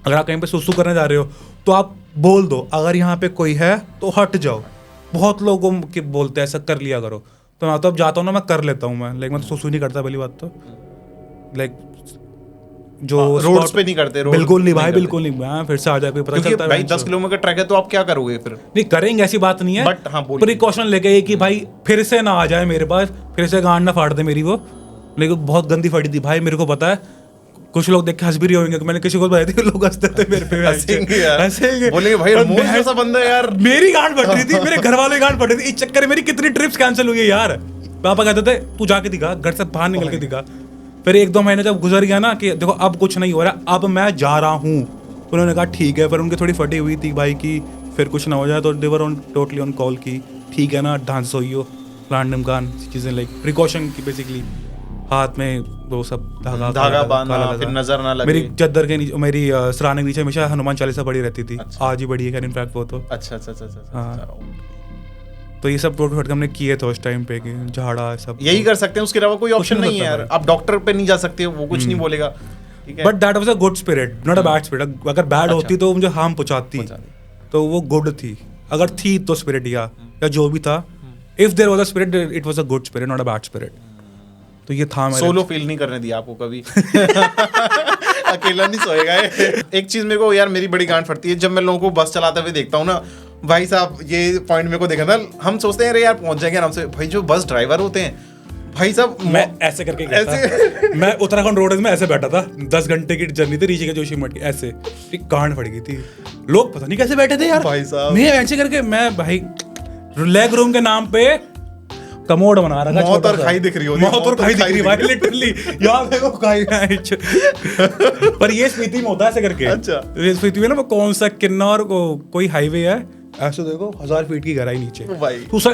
Speaker 1: अगर आप कहीं पे सुसु करने जा रहे हो तो आप बोल दो अगर यहाँ पे कोई है तो हट जाओ। बहुत लोगों के बोलते हैं ऐसा कर लिया करो, तो मैं तो अब जाता हूँ ना मैं कर लेता हूँ, मैं तो सुसु नहीं करता पहली बात तो, जो
Speaker 2: रोड्स पे नहीं करते,
Speaker 1: बिल्कुल नहीं भाई, बिल्कुल नहीं। फिर से आ जाए पता चलता है
Speaker 2: भाई 10 किलोमीटर ट्रैक है तो आप क्या करोगे फिर?
Speaker 1: नहीं करेंगे ऐसी बात नहीं है,
Speaker 2: बट हाँ
Speaker 1: प्रिकॉशन लेके कि भाई फिर से ना आ जाए मेरे पास, फिर से गांड ना फाड़ दे मेरी वो। लेकिन बहुत गंदी फटी थी भाई, मेरे को पता है कुछ लोग देख के हंस भी रहे होंगे, मैंने किसी को बताई थी लोग हंसते थे मेरे पे, हंसेंगे
Speaker 2: बोलेंगे भाई अनमोल जैसा बंदा है यार।
Speaker 1: मेरी गांड फट रही थी, मेरे घर वाले गांड फट रही थी, इस चक्कर में मेरी कितनी ट्रिप्स कैंसिल हुई है यार। पापा कहते थे तू जाके दिखा, घर से बाहर निकल के दिखा। फिर 1-2 महीने जब गुजर गया ना कि देखो अब कुछ नहीं हो रहा, अब मैं जा रहा हूँ, उन्होंने कहा ठीक है। फिर उनकी थोड़ी फटी हुई थी भाई की फिर कुछ ना हो जाए, तो देवर ऑन टोटली ऑन कॉल की ठीक है ना डांस होई हो प्लान निमकान चीज़ें लाइक प्रिकॉशन की, बेसिकली हाथ में वो सब
Speaker 2: धागा बांधना फिर नजर ना लगे।
Speaker 1: मेरी चद्दर के नीचे, मेरी सराहने के नीचे हमेशा हनुमान चालीसा पड़ी रहती थी। आज ही बड़ी है इनफैक्ट वो तो।
Speaker 2: अच्छा।
Speaker 1: तो ये सब टोट फटके हमने किए थे उस टाइम पे कि झाड़ा सब
Speaker 2: यही कर सकते हैं, उसके अलावा कोई ऑप्शन नहीं है यार। आप डॉक्टर पे नहीं जा सकते, वो कुछ नहीं बोलेगा, ठीक है।
Speaker 1: But that was a good spirit, not a bad spirit. अगर बैड होती तो मुझे हार्म पहुंचाती, तो वो गुड थी। अगर थी तो स्पिरिट या जो भी था, if there was a spirit it was a good spirit, not a bad spirit. तो ये था मेरे
Speaker 2: सोलो फील नहीं करने दिया आपको कभी। अकेला नहीं सोएगा ये। एक चीज मेरे को यार मेरी बड़ी गांड फटती है जब मैं लोगों को बस चलाते हुए देखता हूँ ना भाई साहब, ये पॉइंट मेरे को देखा था, हम सोचते हैं अरे यार पहुंच जाएंगे आराम से, भाई जो बस ड्राइवर होते हैं भाई साहब,
Speaker 1: मैं ऐसे करके ऐसे मैं उत्तराखंड रोड में ऐसे बैठा था, 10 घंटे की जर्नी थी ऋषिकेश जोशीमठ की, ऐसे गांड फट गई थी। लोग पता नहीं कैसे बैठे थे यार
Speaker 2: भाई साहब,
Speaker 1: मैं ऐसे करके मैं भाई लेग रूम के नाम पे कमोड बना रहा था,
Speaker 2: मौत और खाई दिख रही होती है,
Speaker 1: मौत और खाई दिख रही भाई लिटरली यार देखो खाई है। पर ये स्पीति में होता है ऐसे करके। अच्छा ये स्पीति में ना वो कौन सा किन्नौर को कोई हाईवे है, ऐसे देखो 1000 फीट की गहराई नीचे,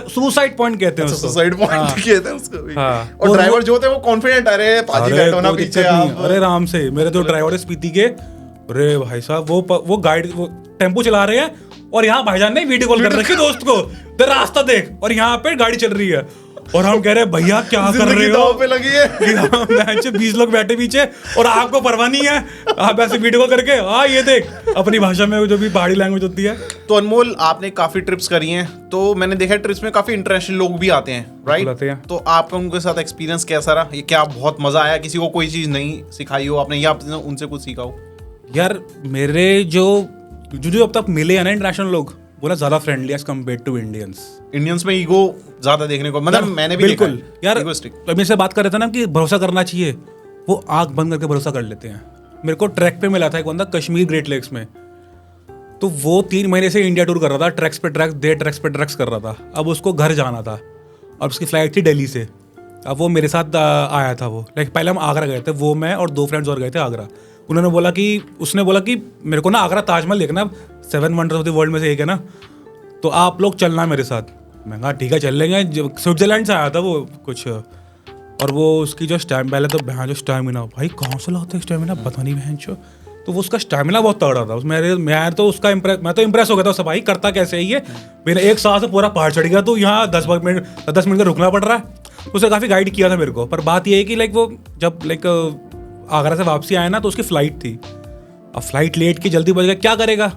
Speaker 1: सुसाइड पॉइंट कहते हैं उसको,
Speaker 2: सुसाइड पॉइंट कहते हैं उसको भी। और ड्राइवर जो होते हैं वो कॉन्फिडेंट, अरे पाजी बैठो ना पीछे आप,
Speaker 1: अरे आराम से। मेरे जो ड्राइवर है स्पीति के, अरे भाई साहब वो गाइड वो टेम्पो चला रहे हैं और यहाँ भाईजान ने वीडियो कॉल कर रखी दोस्त को, तो रास्ता देख, और यहाँ पे गाड़ी चल रही है और हम कह रहे हैं भैया क्या कर रहे हो,
Speaker 2: पे लगी है
Speaker 1: 20 लोग बैठे पीछे और आपको परवाह नहीं है, आप ऐसे वीडियो कॉल करके हाँ ये देख, अपनी भाषा में जो भी पहाड़ी लैंग्वेज होती है।
Speaker 2: तो अनमोल आपने काफी ट्रिप्स करी हैं, तो मैंने देखा ट्रिप्स में काफी इंटरनेशनल लोग भी आते हैं, राइट? तो आपका उनके साथ एक्सपीरियंस कैसा रहा? ये क्या बहुत मजा आया? किसी को कोई चीज नहीं सिखाई हो आपने या आपने उनसे कुछ सीखा हो?
Speaker 1: यार मेरे जो अब तक मिले हैं ना इंटरनेशनल लोग, बोला ज्यादा friendly as compared to Indians
Speaker 2: में ईगो ज्यादा देखने को, मतलब मैंने भी
Speaker 1: बिल्कुल यार मेरे से बात कर रहे थे ना कि भरोसा करना चाहिए, वो आंख बंद करके भरोसा कर लेते हैं। मेरे को ट्रैक पे मिला था एक बंदा कश्मीर ग्रेट लेक्स में, तो वो 3 महीने से इंडिया टूर कर रहा था, ट्रैक्स पे ट्रैक्स कर रहा था। अब उसको घर जाना था और उसकी फ्लाइट थी दिल्ली से। अब वो मेरे साथ आया था, वो लाइक पहले हम आगरा गए थे, वो मैं और 2 फ्रेंड्स और गए थे आगरा। उसने बोला कि मेरे को ना आगरा ताजमहल देखना, 7 वंडर्स ऑफ द वर्ल्ड में से एक है ना, तो आप लोग चलना मेरे साथ। मैं कहा ठीक है चल लेंगे, स्विट्जरलैंड से आया था वो कुछ, और वो उसकी जो पहले तो बहन जो स्टैमिना, भाई कहाँ से लाते स्टैमिना पता नहीं बहन चो, तो वो उसका स्टैमिना बहुत तगड़ा था। मैं तो इम्प्रेस हो गया था उससे, भाई करता कैसे है ये, मैंने एक साल से पूरा पहाड़ चढ़ गया, तो यहाँ 10 मिनट का रुकना पड़ रहा है। उसने काफ़ी गाइड किया था मेरे को, पर बात ये है कि वो जब आगरा से वापसी आया ना तो उसकी फ़्लाइट थी, अब फ्लाइट लेट की, जल्दी बज गया, क्या करेगा,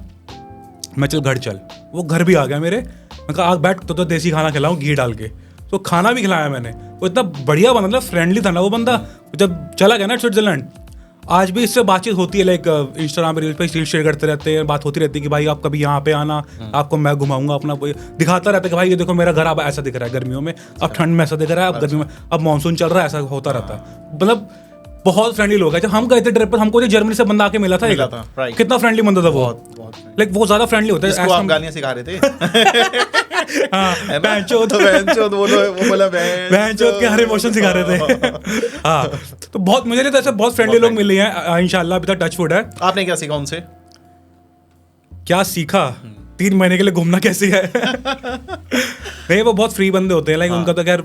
Speaker 1: मैं चल घर चल। वो घर भी आ गया मेरे, मैं कहा आग बैठ तो देसी खाना खिलाऊं घी डाल के, तो खाना भी खिलाया मैंने। वो इतना बढ़िया बंदा था, फ्रेंडली था ना वो बंदा। जब चला गया ना स्विट्जरलैंड, आज भी इससे बातचीत होती है, लाइक इंस्टाग्राम पे रील पे शेयर करते रहते हैं, बात होती रहती है कि भाई आप कभी यहाँ पे आना, आपको मैं घुमाऊंगा, अपना दिखाता रहता है कि भाई ये देखो मेरा घर अब ऐसा दिख रहा है गर्मियों में, अब ठंड में ऐसा दिख रहा है, अब गर्मियों में अब मानसून चल रहा है, ऐसा होता रहता है। मतलब बहुत फ्रेंडली लोग हैं। जब हम गए थे ट्रिप पर, हमको जो जर्मनी से बंदा आके मिला था
Speaker 2: right.
Speaker 1: कितना फ्रेंडली बंदा था वो,
Speaker 2: बहुत
Speaker 1: लाइक वो ज्यादा फ्रेंडली होता है।
Speaker 2: इसको आप गालियां सिखा रहे थे।
Speaker 1: हाँ, बहनचोद
Speaker 2: बोलो, वो बोला
Speaker 1: बहनचोद के हर इमोशन सिखा रहे थे। हाँ, तो बहुत मुझे तो ऐसे बहुत फ्रेंडली लोग मिले हैं इंशाल्लाह, अभी तक टच वुड है।
Speaker 2: आपने क्या सीखा उनसे?
Speaker 1: क्या सीखा? 3 महीने के लिए घूमना कैसे है। नहीं, वो बहुत फ्री बंदे होते हैं, लाइक उनका तो खैर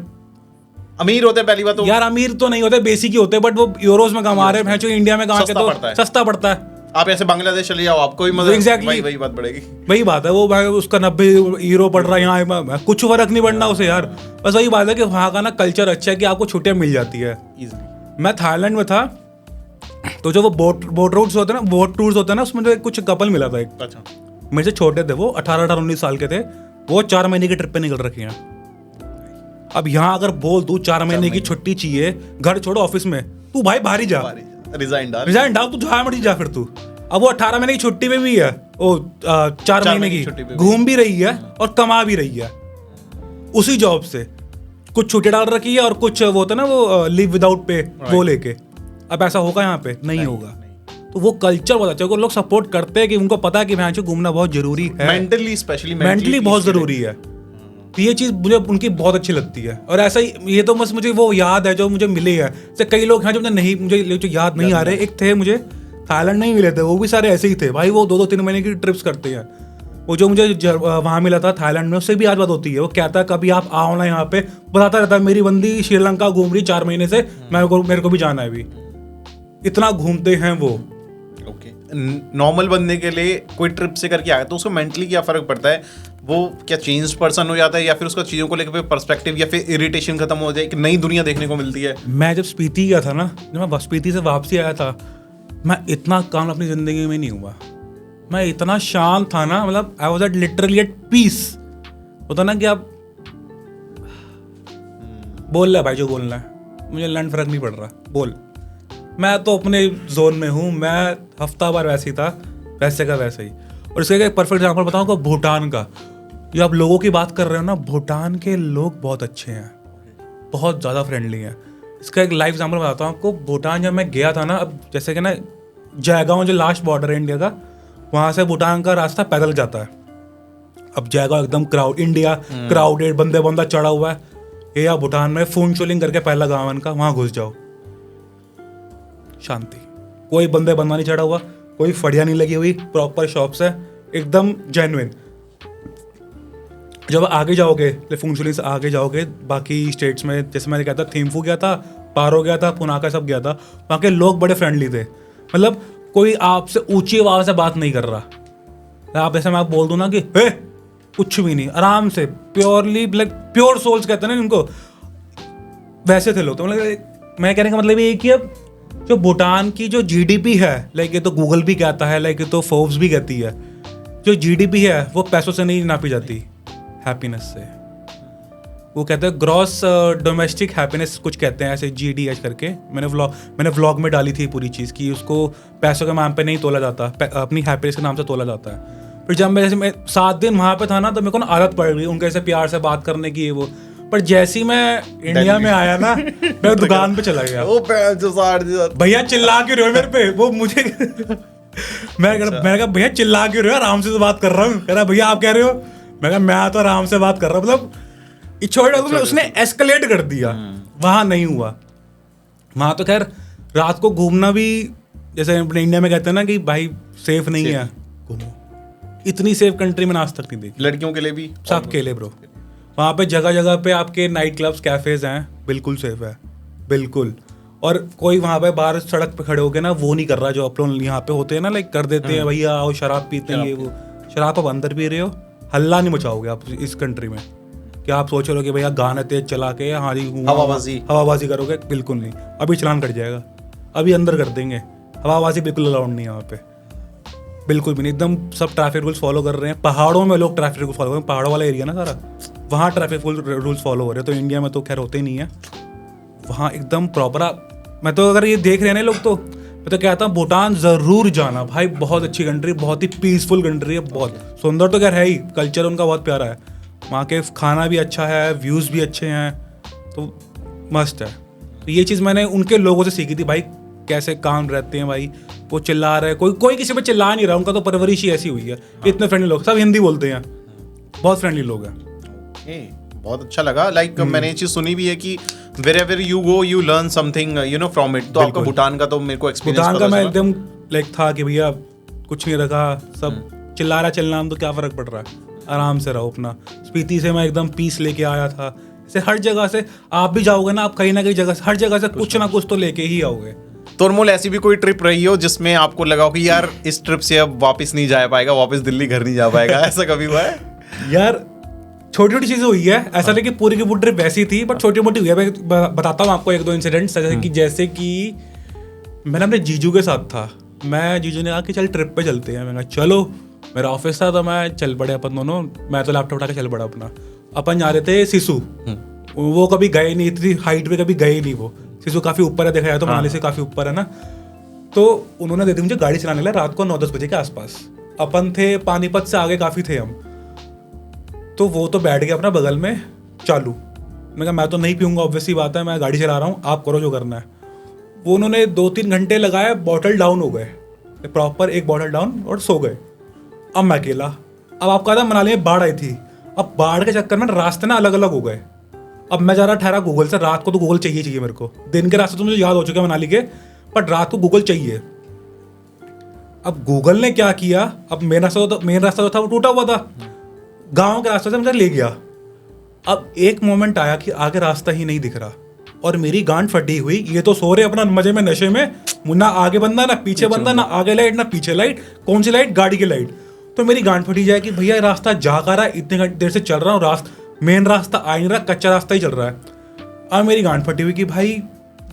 Speaker 2: अमीर होते हैं पहली बात तो
Speaker 1: यार, अमीर तो नहीं होते, बेसिक ही होते हैं, बट वो यूरोज में कमा रहे हैं, इंडिया में कमा के तो सस्ता पड़ता है।
Speaker 2: आप ऐसे बांग्लादेश चले जाओ, आपको भी मजा
Speaker 1: एग्जैक्टली
Speaker 2: वही बात पड़ेगी।
Speaker 1: वही बात है, वो उसका 90 यूरो पड़ रहा है, यहाँ कुछ फर्क नहीं पड़ना उसे यार। बस वही बात है कि वहाँ का ना कल्चर अच्छा है कि आपको छुट्टियां मिल जाती है इजीली। मैं थाईलैंड में था, तो जो वो बोट रूट्स होते हैं ना, बोट टूर्स होते हैं ना, उसमें जो कुछ कपल मिला था एक।
Speaker 2: अच्छा।
Speaker 1: मेरे से छोटे थे वो, 18-19 साल के थे वो, 4 महीने की ट्रिप पे निकल रखे हैं। अब यहाँ अगर बोल तू 4 महीने की छुट्टी चाहिए, घर छोड़ो ऑफिस में, तू भाई बाहर ही जा, रिजाइन डाल, तू जहाँ मर्जी जा फिर तू। अब वो 18 महीने की छुट्टी में भी है, वो 4 महीने की घूम भी रही है और कमा भी रही है उसी जॉब से। कुछ छुट्टी डाल रखी है और कुछ वो होता है ना, वो लिव विदाउट पे, वो लेके। अब ऐसा होगा यहाँ पे? नहीं होगा। तो वो कल्चर बहुत अच्छा है, लोग सपोर्ट करते हैं कि उनको पता है कि यहाँ घूमना बहुत जरूरी है,
Speaker 2: मेंटली स्पेशली
Speaker 1: मेंटली बहुत जरूरी है। तो ये चीज मुझे उनकी बहुत अच्छी लगती है। और ऐसा ही ये तो बस मुझे वो याद है जो मुझे मिले हैं। जैसे कई लोग हैं जो मुझे जो याद नहीं आ रहे। एक थे मुझे थाईलैंड में ही मिले थे, वो भी सारे ऐसे ही थे भाई, वो 2-3 महीने की ट्रिप्स करते हैं। वो जो मुझे वहाँ मिला था थाईलैंड में, उससे भी आज बात होती है। वो कहता है कभी आप आओ ना यहाँ पे, बताता रहता है मेरी बंदी श्रीलंका घूम रही 4 महीने से, मेरे को भी जाना है अभी। इतना घूमते हैं वो।
Speaker 2: नॉर्मल बंदे के लिए कोई ट्रिप से करके आया तो उसको मेंटली क्या फर्क पड़ता है? वो क्या चेंज पर्सन हो जाता है, या फिर उसका चीजों को लेकर पर्सपेक्टिव या फिर इरिटेशन खत्म हो जाए, एक नई दुनिया देखने को मिलती है?
Speaker 1: मैं जब स्पीति गया था ना, जब मैं स्पीति से वापसी आया था, मैं इतना काम अपनी जिंदगी में नहीं हुआ। मैं इतना शांत था ना, मतलब I was literally at peace. होता ना कि आप बोल रहे भाई जो बोलना है, मुझे लैंड फर्क नहीं पड़ रहा, बोल। मैं तो अपने जोन में हूँ। मैं हफ्ता भर वैसे ही था, वैसे का वैसे ही। और इसका एक परफेक्ट एग्जाम्पल बताऊँ को, भूटान का। जो आप लोगों की बात कर रहे हो ना, भूटान के लोग बहुत अच्छे हैं, बहुत ज़्यादा फ्रेंडली हैं। इसका एक लाइव एग्जाम्पल बताता हूँ आपको। भूटान जब मैं गया था ना, अब जैसे कि ना जयगांव जो लास्ट बॉर्डर है इंडिया का, वहाँ से भूटान का रास्ता पैदल जाता है। अब जयगांव एकदम क्राउडेड, बंदा चढ़ा हुआ है। ये या भूटान में फूनचुलिंग करके पहला गाँव है इनका, वहाँ घुस जाओ, शांति, कोई बंदा नहीं चढ़ा हुआ, कोई फड़िया नहीं लगी हुई, प्रॉपर शॉप्स है, एकदम जेन्युइन। जब आगे जाओगे, फुंगचुली से आगे जाओगे बाकी स्टेट्स में, जैसे मैंने कहा था थिम्फू गया था, पारो गया था, पुनाका सब गया था, वहाँ के लोग बड़े फ्रेंडली थे। मतलब कोई आपसे ऊंची आवाज़ से बात नहीं कर रहा। आप ऐसे मैं आप बोल दूँ ना कि हे, कुछ भी नहीं, आराम से, प्योरली प्योर सोल्स कहते हैं ना इनको, वैसे थे लोग। तो मतलब मैं कहने का मतलब ये कि अब जो भूटान की जो जीडीपी है, लाइक ये तो गूगल भी कहता है, लाइक ये तो फोर्ब्स भी कहती है, जो जीडीपी है वो पैसों से नहीं नापी जाती, हैप्पीनेस से। वो कहते हैं ग्रॉस डोमेस्टिक हैप्पीनेस, कुछ कहते हैं ऐसे GDH करके। मैंने व्लॉग में डाली थी पूरी चीज़ की, उसको पैसों के नाम पे नहीं तोला जाता, अपनी हैप्पीनेस के नाम से तोला जाता है। फिर जब मैं 7 दिन वहाँ पे था ना, तो मेरे को ना आदत पड़ गई उनके से प्यार से बात करने की, वो। पर जैसे ही मैं इंडिया में आया ना, मैं दुकान पे चला गया, भैया चिल्ला क्यों रहे हो मेरे पे, वो मुझे मैंने कहा भैया चिल्ला क्यों रहे हो, आराम से तो बात कर रहा हूँ। कह रहा भैया आप कह रहे हो, मैं तो आराम से बात कर रहा हूँ। मतलब उसने एस्केलेट कर दिया। वहां नहीं हुआ। वहां तो खैर रात को घूमना भी, जैसे अपने इंडिया में कहते हैं ना कि भाई सेफ नहीं है, घूमो। इतनी सेफ कंट्री में आज तक नहीं देखी।
Speaker 2: लड़कियों के लिए भी,
Speaker 1: सब के लिए ब्रो। वहाँ पे जगह जगह पे आपके नाइट क्लब्स, कैफेज हैं, बिल्कुल सेफ है, बिल्कुल। और कोई वहाँ पे बाहर सड़क पे खड़े होके ना वो नहीं कर रहा जो अपलोड यहाँ पे होते हैं ना, लाइक कर देते हैं भैया आओ शराब पीते हैं, ये वो। शराब आप अंदर पी रहे हो, हल्ला नहीं मचाओगे आप इस कंट्री में कि आप सोच रहे हो कि भैया गाने तेज चला के हमारी हवाबाजी करोगे, बिल्कुल नहीं। अभी चलान कट जाएगा, अभी अंदर कर देंगे। हवाबाजी बिल्कुल अलाउड नहीं है वहाँ पे, बिल्कुल भी नहीं। एकदम सब ट्रैफिक रूल्स फॉलो कर रहे हैं। पहाड़ों में लोग ट्रैफिक रूल्स फॉलो कर रहे हैं, पहाड़ों वाला एरिया ना सारा, वहाँ ट्रैफिक रूल्स फॉलो हो रहे हैं। तो इंडिया में तो खैर होते ही नहीं है, वहाँ एकदम प्रॉपर। मैं तो अगर ये देख रहे हैं ना लोग, तो मैं तो कहता हूँ भूटान ज़रूर जाना भाई, बहुत अच्छी कंट्री, बहुत ही पीसफुल कंट्री है, बहुत सुंदर तो खैर है ही, कल्चर उनका बहुत प्यारा है, वहाँ के खाना भी अच्छा है, व्यूज़ भी अच्छे हैं, तो मस्त है। तो ये चीज़ मैंने उनके लोगों से सीखी थी भाई, कैसे काम रहते हैं भाई, वो चिल्ला रहे, कोई किसी पे चिल्ला नहीं रहा, उनका तो परवरिश ही ऐसी हुई है। इतने फ्रेंडली लोग, सब हिंदी बोलते हैं, बहुत फ्रेंडली लोग हैं।
Speaker 2: बहुत अच्छा लगा। लाइक मैंने ये चीज सुनी भी है कि wherever you go you learn something from it। तो आपका भूटान का तो मेरे को एक्सपीरियंस
Speaker 1: भूटान का मैं एकदम लाइक था कि भैया कुछ नहीं रखा, सब चिल्ला रहा चिल्लाना तो क्या फर्क पड़ रहा है, आराम से रहो अपना। स्पीति से मैं एकदम पीस लेके आया था। से हर जगह से आप भी जाओगे ना, आप कहीं ना कहीं जगह से, हर जगह से कुछ ना कुछ तो लेके ही आओगे।
Speaker 2: तो अनमोल, ऐसी भी कोई ट्रिप रही हो जिसमें आपको लगा हो कि यार इस ट्रिप से अब वापस नहीं जा पाएगा, वापस दिल्ली घर नहीं जा पाएगा, ऐसा कभी हुआ है?
Speaker 1: यार छोटी छोटी चीजें हुई है, ऐसा नहीं कि पूरी की पूरी ट्रिप वैसी थी, बट छोटी मोटी हुई है। मैं बताता हूँ आपको एक दो इंसिडेंट। जैसे कि मैंने अपने जीजू के साथ था, जीजू ने कहा कि चल ट्रिप पे चलते हैं। मैं कहा चलो, मेरा ऑफिस था तो मैं चल पड़े अपन दोनों, मैं तो लैपटॉप उठा के चल पड़ा अपना। अपन जा रहे थे सिसु, वो कभी गए नहीं, इतनी हाइट पे कभी गए नहीं। वो सिसु काफी ऊपर है, देखा जाए तो मनाली से काफी ऊपर है ना। तो उन्होंने दे दी मुझे गाड़ी चलाने के लिए रात को 9-10 बजे के आसपास। अपन थे पानीपत से आगे काफी थे हम, तो वो तो बैठ गया अपना बगल में चालू। मैं कहा मैं तो नहीं पीऊंगा, ऑब्वियसली बात है, मैं गाड़ी चला रहा हूँ, आप करो जो करना है। वो उन्होंने 2-3 घंटे लगाए, बॉटल डाउन हो गए, प्रॉपर एक बॉटल डाउन, और सो गए। अब मैं अकेला। अब आपको पता है मनाली में बाढ़ आई थी, अब बाढ़ के चक्कर में रास्ते ना अलग अलग हो गए। अब मैं जा रहा ठहरा गूगल से, रात को तो गूगल चाहिए मेरे को, दिन के रास्ते तो मुझे याद हो चुके हैं मनाली के, बट रात को गूगल चाहिए। अब गूगल ने क्या किया, अब मेन रास्ता जो था वो टूटा हुआ था, गांव के रास्ते से मुझे ले गया। अब एक मोमेंट आया कि आगे रास्ता ही नहीं दिख रहा, और मेरी गांड फटी हुई। ये तो सो रहे अपना मजे में, नशे में, ना आगे बंदा ना पीछे बंदा, ना आगे लाइट ना पीछे लाइट, कौन सी लाइट, गाड़ी की लाइट। तो मेरी गांड फटी जाए कि भैया रास्ता जा कर रहा है, इतने देर से चल रहा हूँ, मेन रास्ता आ नहीं रहा, कच्चा रास्ता ही चल रहा है। अब मेरी गांड फटी हुई कि भाई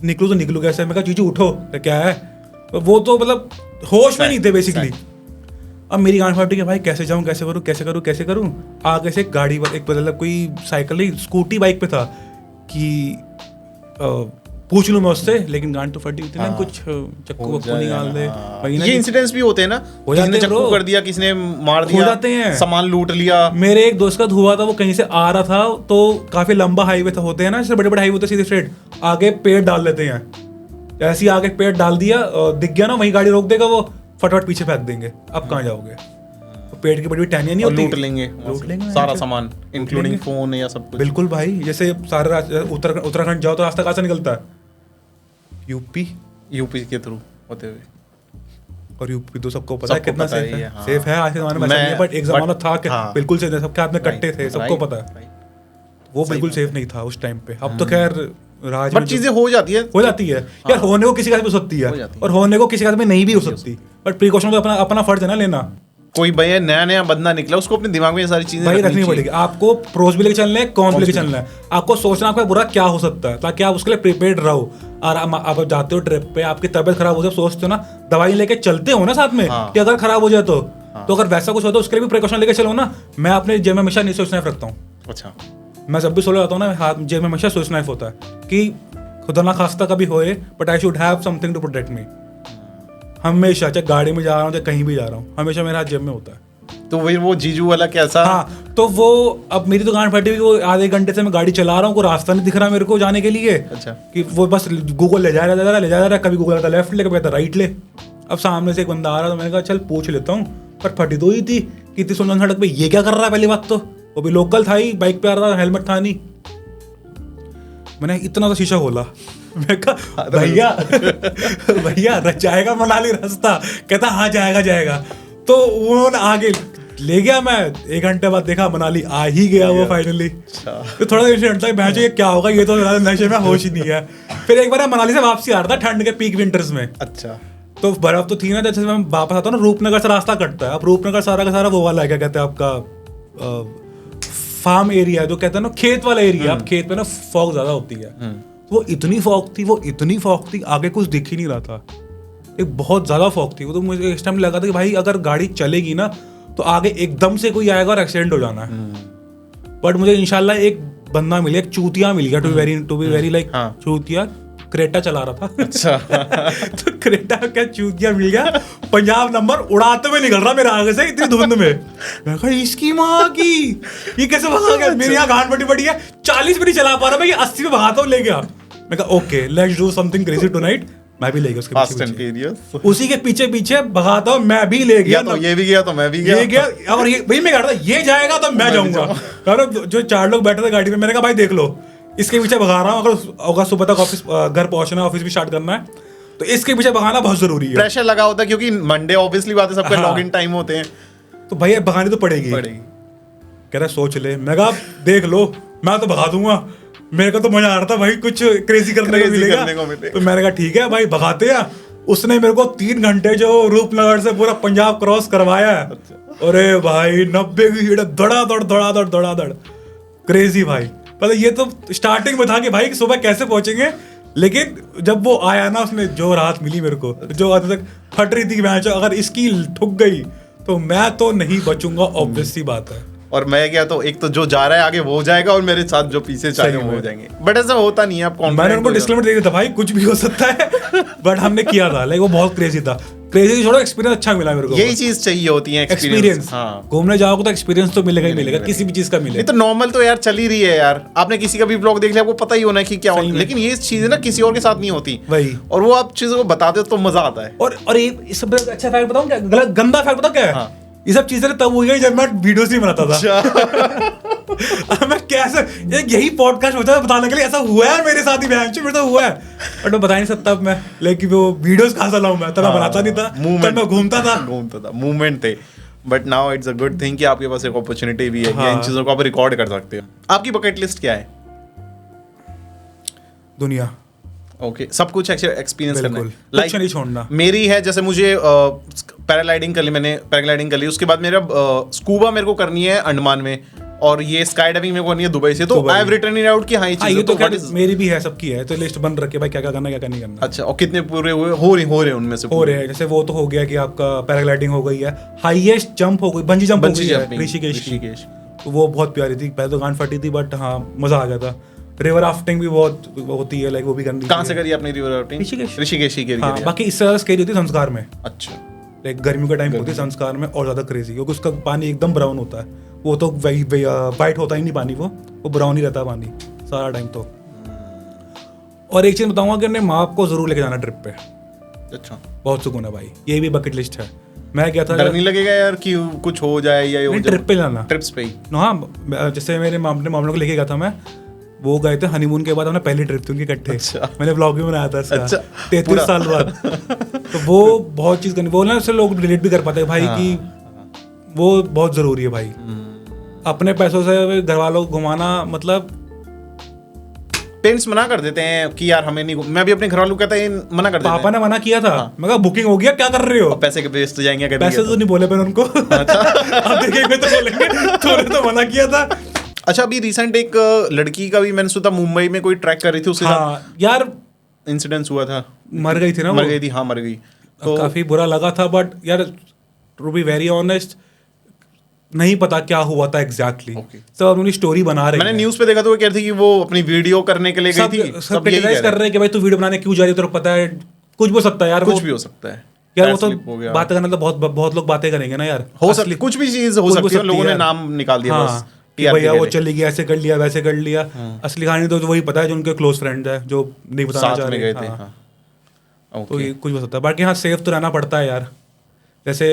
Speaker 1: निकलूँ तो निकलूँ कैसे। मैं कहा जीजू उठो, क्या है, वो तो मतलब होश में नहीं थे बेसिकली। अब मेरी गांड फटी कि भाई कैसे जाऊँ, कैसे करूँ। आगे से एक गाड़ी, एक मतलब कोई साइकिल नहीं, स्कूटी बाइक पे था कि पूछ लूँ मैं उससे, लेकिन गांड तो फटी हुई थी ना, कुछ चक्कू वक्कू निकाल दे।
Speaker 2: ये इंसिडेंट्स भी होते हैं ना, किसी ने चक्कू कर दिया, किसी ने मार दिया, हो जाते हैं, सामान लूट लिया।
Speaker 1: मेरे एक दोस्त का हुआ था, वो कहीं से आ रहा था, तो काफी लंबा हाईवे था, होते हैं ना जैसे बड़े बड़े हाईवे होते हैं सीधे स्ट्रेट, आगे पेड़ डाल देते हैं। ऐसे ही आगे पेड़ डाल दिया, दिख गया ना, वहीं गाड़ी रोक देगा वो, फटाफट पीछे फेंक देंगे। अब कहाँ जाओगे, पेड़ की बड़ी टहनियां नहीं होती,
Speaker 2: लूट लेंगे सारा सामान इंक्लूडिंग फोन या सब कुछ।
Speaker 1: बिल्कुल भाई, जैसे सारे उत्तराखंड जाओ तो रास्ता कहाँ से निकलता है, यूपी
Speaker 2: के थ्रू होते हुए,
Speaker 1: और यूपी तो सबको पता है कितना सेफ है। सेफ है आज के जमाने में, बट एक जमाना था कि बिल्कुल सेफ, सबके हाथ में कट्टे थे, सबको पता है। वो बिल्कुल सेफ नहीं था उस टाइम पे। अब तो खैर राज में
Speaker 2: चीजें हो जाती है
Speaker 1: यार, होने को किसी के हाथ में हो सकती है, और होने को किसी के हाथ में नहीं भी हो सकती, बट प्रिकॉशन तो अपना फर्ज है ना लेना।
Speaker 2: कोई भैया नया बंदा निकला, उसको अपने दिमाग में ये सारी चीजें
Speaker 1: रखनी पड़ेगी। आपको प्रोस भी लेके चलना है, कॉन्स भी लेके चलना है। आपको सोचना आपका बुरा क्या हो सकता है, ताकि आप उसके लिए प्रिपेयर्ड रहो। और आप जाते हो ट्रिप पे, आपकी तबीयत खराब हो जाए, सोचते हो ना, दवाई लेके चलते हो ना साथ में, कि अगर खराब हो जाए तो अगर वैसा कुछ हो तो उसके लिए भी प्रिकॉशन लेके चलो ना। मैं अपने जेब में हमेशा नहीं सोच नाइफ रखता हूँ।
Speaker 2: अच्छा,
Speaker 1: मैं जब भी सोलो जाता हूँ ना, हाथ जेब में हमेशा सोच नाइफ होता है कि खुदा ना खास्ता कभी होए, but I should have something to protect me. हमेशा, चाहे गाड़ी में जा रहा हूँ चाहे कहीं भी जा रहा हूँ, हमेशा मेरा हाथ जेब में होता है।
Speaker 2: तो वही वो जीजू वाला कैसा?
Speaker 1: हाँ, तो वो अब मेरी दुकान फटी हुई, वो आधे घंटे से मैं गाड़ी चला रहा हूँ, कोई रास्ता नहीं दिख रहा मेरे को जाने के लिए।
Speaker 2: अच्छा,
Speaker 1: कि वो बस गूगल ले जा रहा है, कभी गूगल कहता लेफ्ट ले, कभी कहता राइट ले। अब सामने से एक बंदा आ रहा, तो मैंने कहा चल पूछ लेता हूँ, पर फटी तो ही थी कि इतनी सुनसान सड़क पे ये क्या कर रहा है। पहली बात तो वो भी लोकल था ही, बाइक पे आ रहा था, हेलमेट था नहीं। मैंने इतना सा शीशा खोला, मैं कहा भैया जाएगा मनाली रास्ता? कहता हाँ जाएगा। तो उन्होंने आगे ले गया, मैं 1 घंटे बाद देखा मनाली आ ही गया वो फाइनली। तो थोड़ा इंसिडेंट था, मैं ये क्या होगा, ये तो नशे में होश ही नहीं है। फिर एक बार मनाली से वापसी आ रहा था ठंड के पीक विंटर्स में।
Speaker 2: अच्छा,
Speaker 1: तो बर्फ तो थी ना, जैसे मैं वापस आता हूँ ना, रूपनगर से रास्ता कटता है। अब रूपनगर सारा का सारा वो वाला है, क्या कहते हैं आपका फार्म एरिया, जो कहते हैं ना खेत वाला एरिया। अब खेत में ना फॉग ज्यादा होती है, वो इतनी फॉग थी, आगे कुछ दिख ही नहीं रहा था। एक बहुत ज्यादा फॉग थी वो, तो मुझे इस टाइम लगा था कि भाई अगर गाड़ी चलेगी ना तो आगे एकदम से कोई आएगा और एक्सीडेंट हो जाना है। बट मुझे इंशाल्लाह एक बंदा मिल गया, एक चूतिया मिल गया, टू बी वेरी लाइक चूतिया, क्रेटा चला रहा था। अच्छा तो क्रेटा क्या चूतिया मिल गया, पंजाब नंबर उड़ाते हुए निकल रहा मेरे आगे से इतनी धुंध में। मैं कहा इसकी माँ की, ये कैसे भगा गया? मेरी यहाँ गांड बड़ी है, 40 भी नहीं चला पा रहा, मैं 80 पे भगाता हूँ ले गया। मैं कहा okay let's do something crazy tonight, मैं भी ले गया उसके
Speaker 2: फास्ट एंड
Speaker 1: पीछे
Speaker 2: फ्यूरियस,
Speaker 1: उसी के पीछे पीछे भगाता हूँ, मैं भी ले गया
Speaker 2: तो ये भी गया तो मैं भी
Speaker 1: ये गया, और ये वही मैं कह रहा था ये जाएगा तो मैं जाऊंगा। कारण जो 4 लोग बैठे थे गाड़ी में, मैंने कहा भाई देख लो इसके पीछे भगा रहा हूँ, अगर सुबह तक ऑफिस घर पहुंचना है, ऑफिस भी स्टार्ट करना है, तो इसके पीछे भगाना बहुत जरूरी है।
Speaker 2: प्रेशर लगा होता है क्योंकि मंडे ऑब्वियसली बात है, सबके
Speaker 1: हाँ।
Speaker 2: लॉगिन टाइम होते हैं,
Speaker 1: तो भैया भगानी तो पड़ेगी। कह रहा सोच ले, मैं कहा देख लो मैं तो भगा दूंगा, मेरे को तो मजा आ रहा था भाई, कुछ क्रेजी करने को मिलेगा। तो मैंने कहा ठीक है भाई भगाते हैं। उसने मेरे को 3 घंटे जो रूपनगर से पूरा पंजाब क्रॉस करवाया, अरे भाई 90 की स्पीड, धड़ा दड़ क्रेजी भाई। पता ये तो स्टार्टिंग में था कि भाई सुबह कैसे पहुंचेंगे, लेकिन जब वो आया ना, उसने जो राहत मिली मेरे को, जो अभी तक फट रही थी मैच, अगर इसकी ठुक गई तो मैं तो नहीं बचूंगा, ऑब्वियस सी बात है।
Speaker 2: और मैं क्या, तो एक तो जो जा रहा है आगे वो जाएगा और मेरे साथ जो पीछे चाहे वो हो जाएंगे, बट ऐसा होता नहीं है। आप
Speaker 1: मैंने उनको डिस्क्लेमर दे दिया था भाई कुछ भी हो सकता है, बट हमने किया था, लाइक वो बहुत क्रेजी था। क्रेजी छोड़ो, एक्सपीरियंस अच्छा मिला मेरे को।
Speaker 2: यही चीज चाहिए होती है, एक्सपीरियंस।
Speaker 1: हाँ, घूमने जाओगे तो एक्सपीरियंस तो मिलेगा ही मिलेगा, किसी भी चीज का मिलेगा।
Speaker 2: नहीं तो नॉर्मल तो यार चल ही रही है यार, आपने किसी का भी ब्लॉग देख लिया, आपको पता ही होना है कि क्या होना, लेकिन ये चीज ना किसी और के साथ नहीं होती
Speaker 1: वही,
Speaker 2: और वो आप चीजों को बताते हो तो मजा आता है।
Speaker 1: और ये सबसे अच्छा फैक्ट बताऊं क्या, गंदा फैक्ट बताऊं क्या है? ये सब चीजें तब हुई जब मैं वीडियोस नहीं बनाता था। मैं कैसे, यही पॉडकास्ट होता है बताने के लिए, ऐसा हुआ है मेरे साथ ही, मेरे तो हुआ है, बट मैं बता नहीं सकता मैं, लेकिन वो वीडियोस कहाँ से लाऊं मैं, तब मैं बनाता नहीं था, तब मैं घूमता था,
Speaker 2: मूवमेंट थे। But now it's a good thing कि आपके पास एक अपॉर्चुनिटी भी है कि इन चीजों को आप रिकॉर्ड कर सकते हो। आपकी बकेट लिस्ट क्या है?
Speaker 1: दुनिया,
Speaker 2: ओके, सब कुछ एक्सपीरियंस करना है,
Speaker 1: कुछ नहीं छोड़ना।
Speaker 2: मेरी है, जैसे मुझे पैराग्लाइडिंग कर ली, मैंने पैराग्लाइडिंग कर ली, उसके बाद मेरा स्कूबा मेरे को करनी है अंडमान में, और ये स्काई डाइविंग मेरे को करनी है दुबई से। तो I have written it out कि हाँ ये
Speaker 1: तो मेरी भी है, सबकी है, तो लिस्ट बन रखी है भाई, क्या क्या करना क्या नहीं करना।
Speaker 2: अच्छा, और कितने पूरे हुए? हो रहे उनमें से
Speaker 1: हो रहे हैं, जैसे वो तो हो गया कि आपका पैराग्लाइडिंग हो गई है, हाईएस्ट जंप हो गई, बंजी जंप हो गई है ऋषिकेश की, तो वो बहुत प्यारी थी, पहले तो गांड फटी थी, बट हाँ मजा आ गया था। रिवर राफ्टिंग भी बहुत होती है, लाइक वो भी करनी।
Speaker 2: कहाँ से करी आपने रिवर राफ्टिंग? ऋषिकेश ही करी।
Speaker 1: हाँ, बाकी इससे ज्यादा स्केरी होती है संस्कार में।
Speaker 2: अच्छा,
Speaker 1: लाइक गर्मियों का टाइम होती है संस्कार में, और ज्यादा क्रेजी, क्योंकि उसका पानी एकदम ब्राउन होता है, वो तो वाइट होता ही नहीं पानी, वो ब्राउन ही रहता है पानी सारा टाइम तो। और एक चीज बताऊंगा कि अपने माँ को जरूर लेके जाना ट्रिप पे।
Speaker 2: अच्छा,
Speaker 1: बहुत सुकून है भाई, ये भी बकेट लिस्ट है। मैं क्या था,
Speaker 2: डर नहीं लगेगा यार कि कुछ हो जाए या हो जाए?
Speaker 1: ट्रिप पे जाना,
Speaker 2: ट्रिप्स पे ही।
Speaker 1: हाँ, जैसे मेरे मामलों को लेके गया था मैं, वो गए थे हनीमून के बाद, हमने पहली ट्रिप थी उनकी इकट्ठे।
Speaker 2: अच्छा।
Speaker 1: मैंने व्लॉग भी बनाया था इसका।
Speaker 2: अच्छा,
Speaker 1: 33 साल बाद। तो वो बहुत चीज करनी, वो ना उससे लोग रिलेट भी कर पाते हैं भाई कि वो बहुत जरूरी है भाई। अपने पैसों से घर वालों को घुमाना, मतलब
Speaker 2: पेरेंट्स मना कर देते हैं कि यार हमें नहीं, मैं भी अपने घर वालों को कहता है मना कर देते हैं।
Speaker 1: पापा ने मना किया था, मैं कहा बुकिंग हो गया, क्या कर रहे हो?
Speaker 2: पैसे के वेस्ट तो जाएंगे,
Speaker 1: पैसे तो नहीं बोले मैंने उनको। अब देखेंगे तो बोलेंगे तूने तो मना किया था।
Speaker 2: अच्छा, अभी रिसेंट एक लड़की का भी मैंने सुना, मुंबई में कोई ट्रैक कर रही थी, उसके साथ
Speaker 1: यार
Speaker 2: इंसिडेंस हुआ था,
Speaker 1: मर गई थी ना,
Speaker 2: मर गई थी। हाँ, मर गई, तो
Speaker 1: काफी बुरा लगा था, बट यार टू बी वेरी ऑनेस्ट नहीं पता क्या हुआ था एग्जैक्टली। सब अपनी स्टोरी बना रहे हैं।
Speaker 2: मैंने न्यूज़ पे देखा तो वो कह रही थी कि वो अपनी वीडियो करने के लिए गई थी,
Speaker 1: सब क्रिटिसाइज कर रहे हैं कि भाई तू वीडियो बनाने क्यों जा रही है, तेरे को पता है कुछ भी हो सकता है यार,
Speaker 2: कुछ भी हो सकता है
Speaker 1: यार, वो तो बातें करना तो बहुत लोग बातें करेंगे ना यार,
Speaker 2: हो सकती कुछ भी चीज हो सकती है, लोगों ने नाम निकाल दिया बस
Speaker 1: कि भैया वो चली गई, ऐसे कर लिया वैसे कर लिया। असली कहानी तो वही पता है जो उनके क्लोज फ्रेंड है, जो नहीं बताना चाह रहे थे। तो ये कुछ हो सकता है, बाकी हाँ सेफ तो रहना पड़ता है यार। जैसे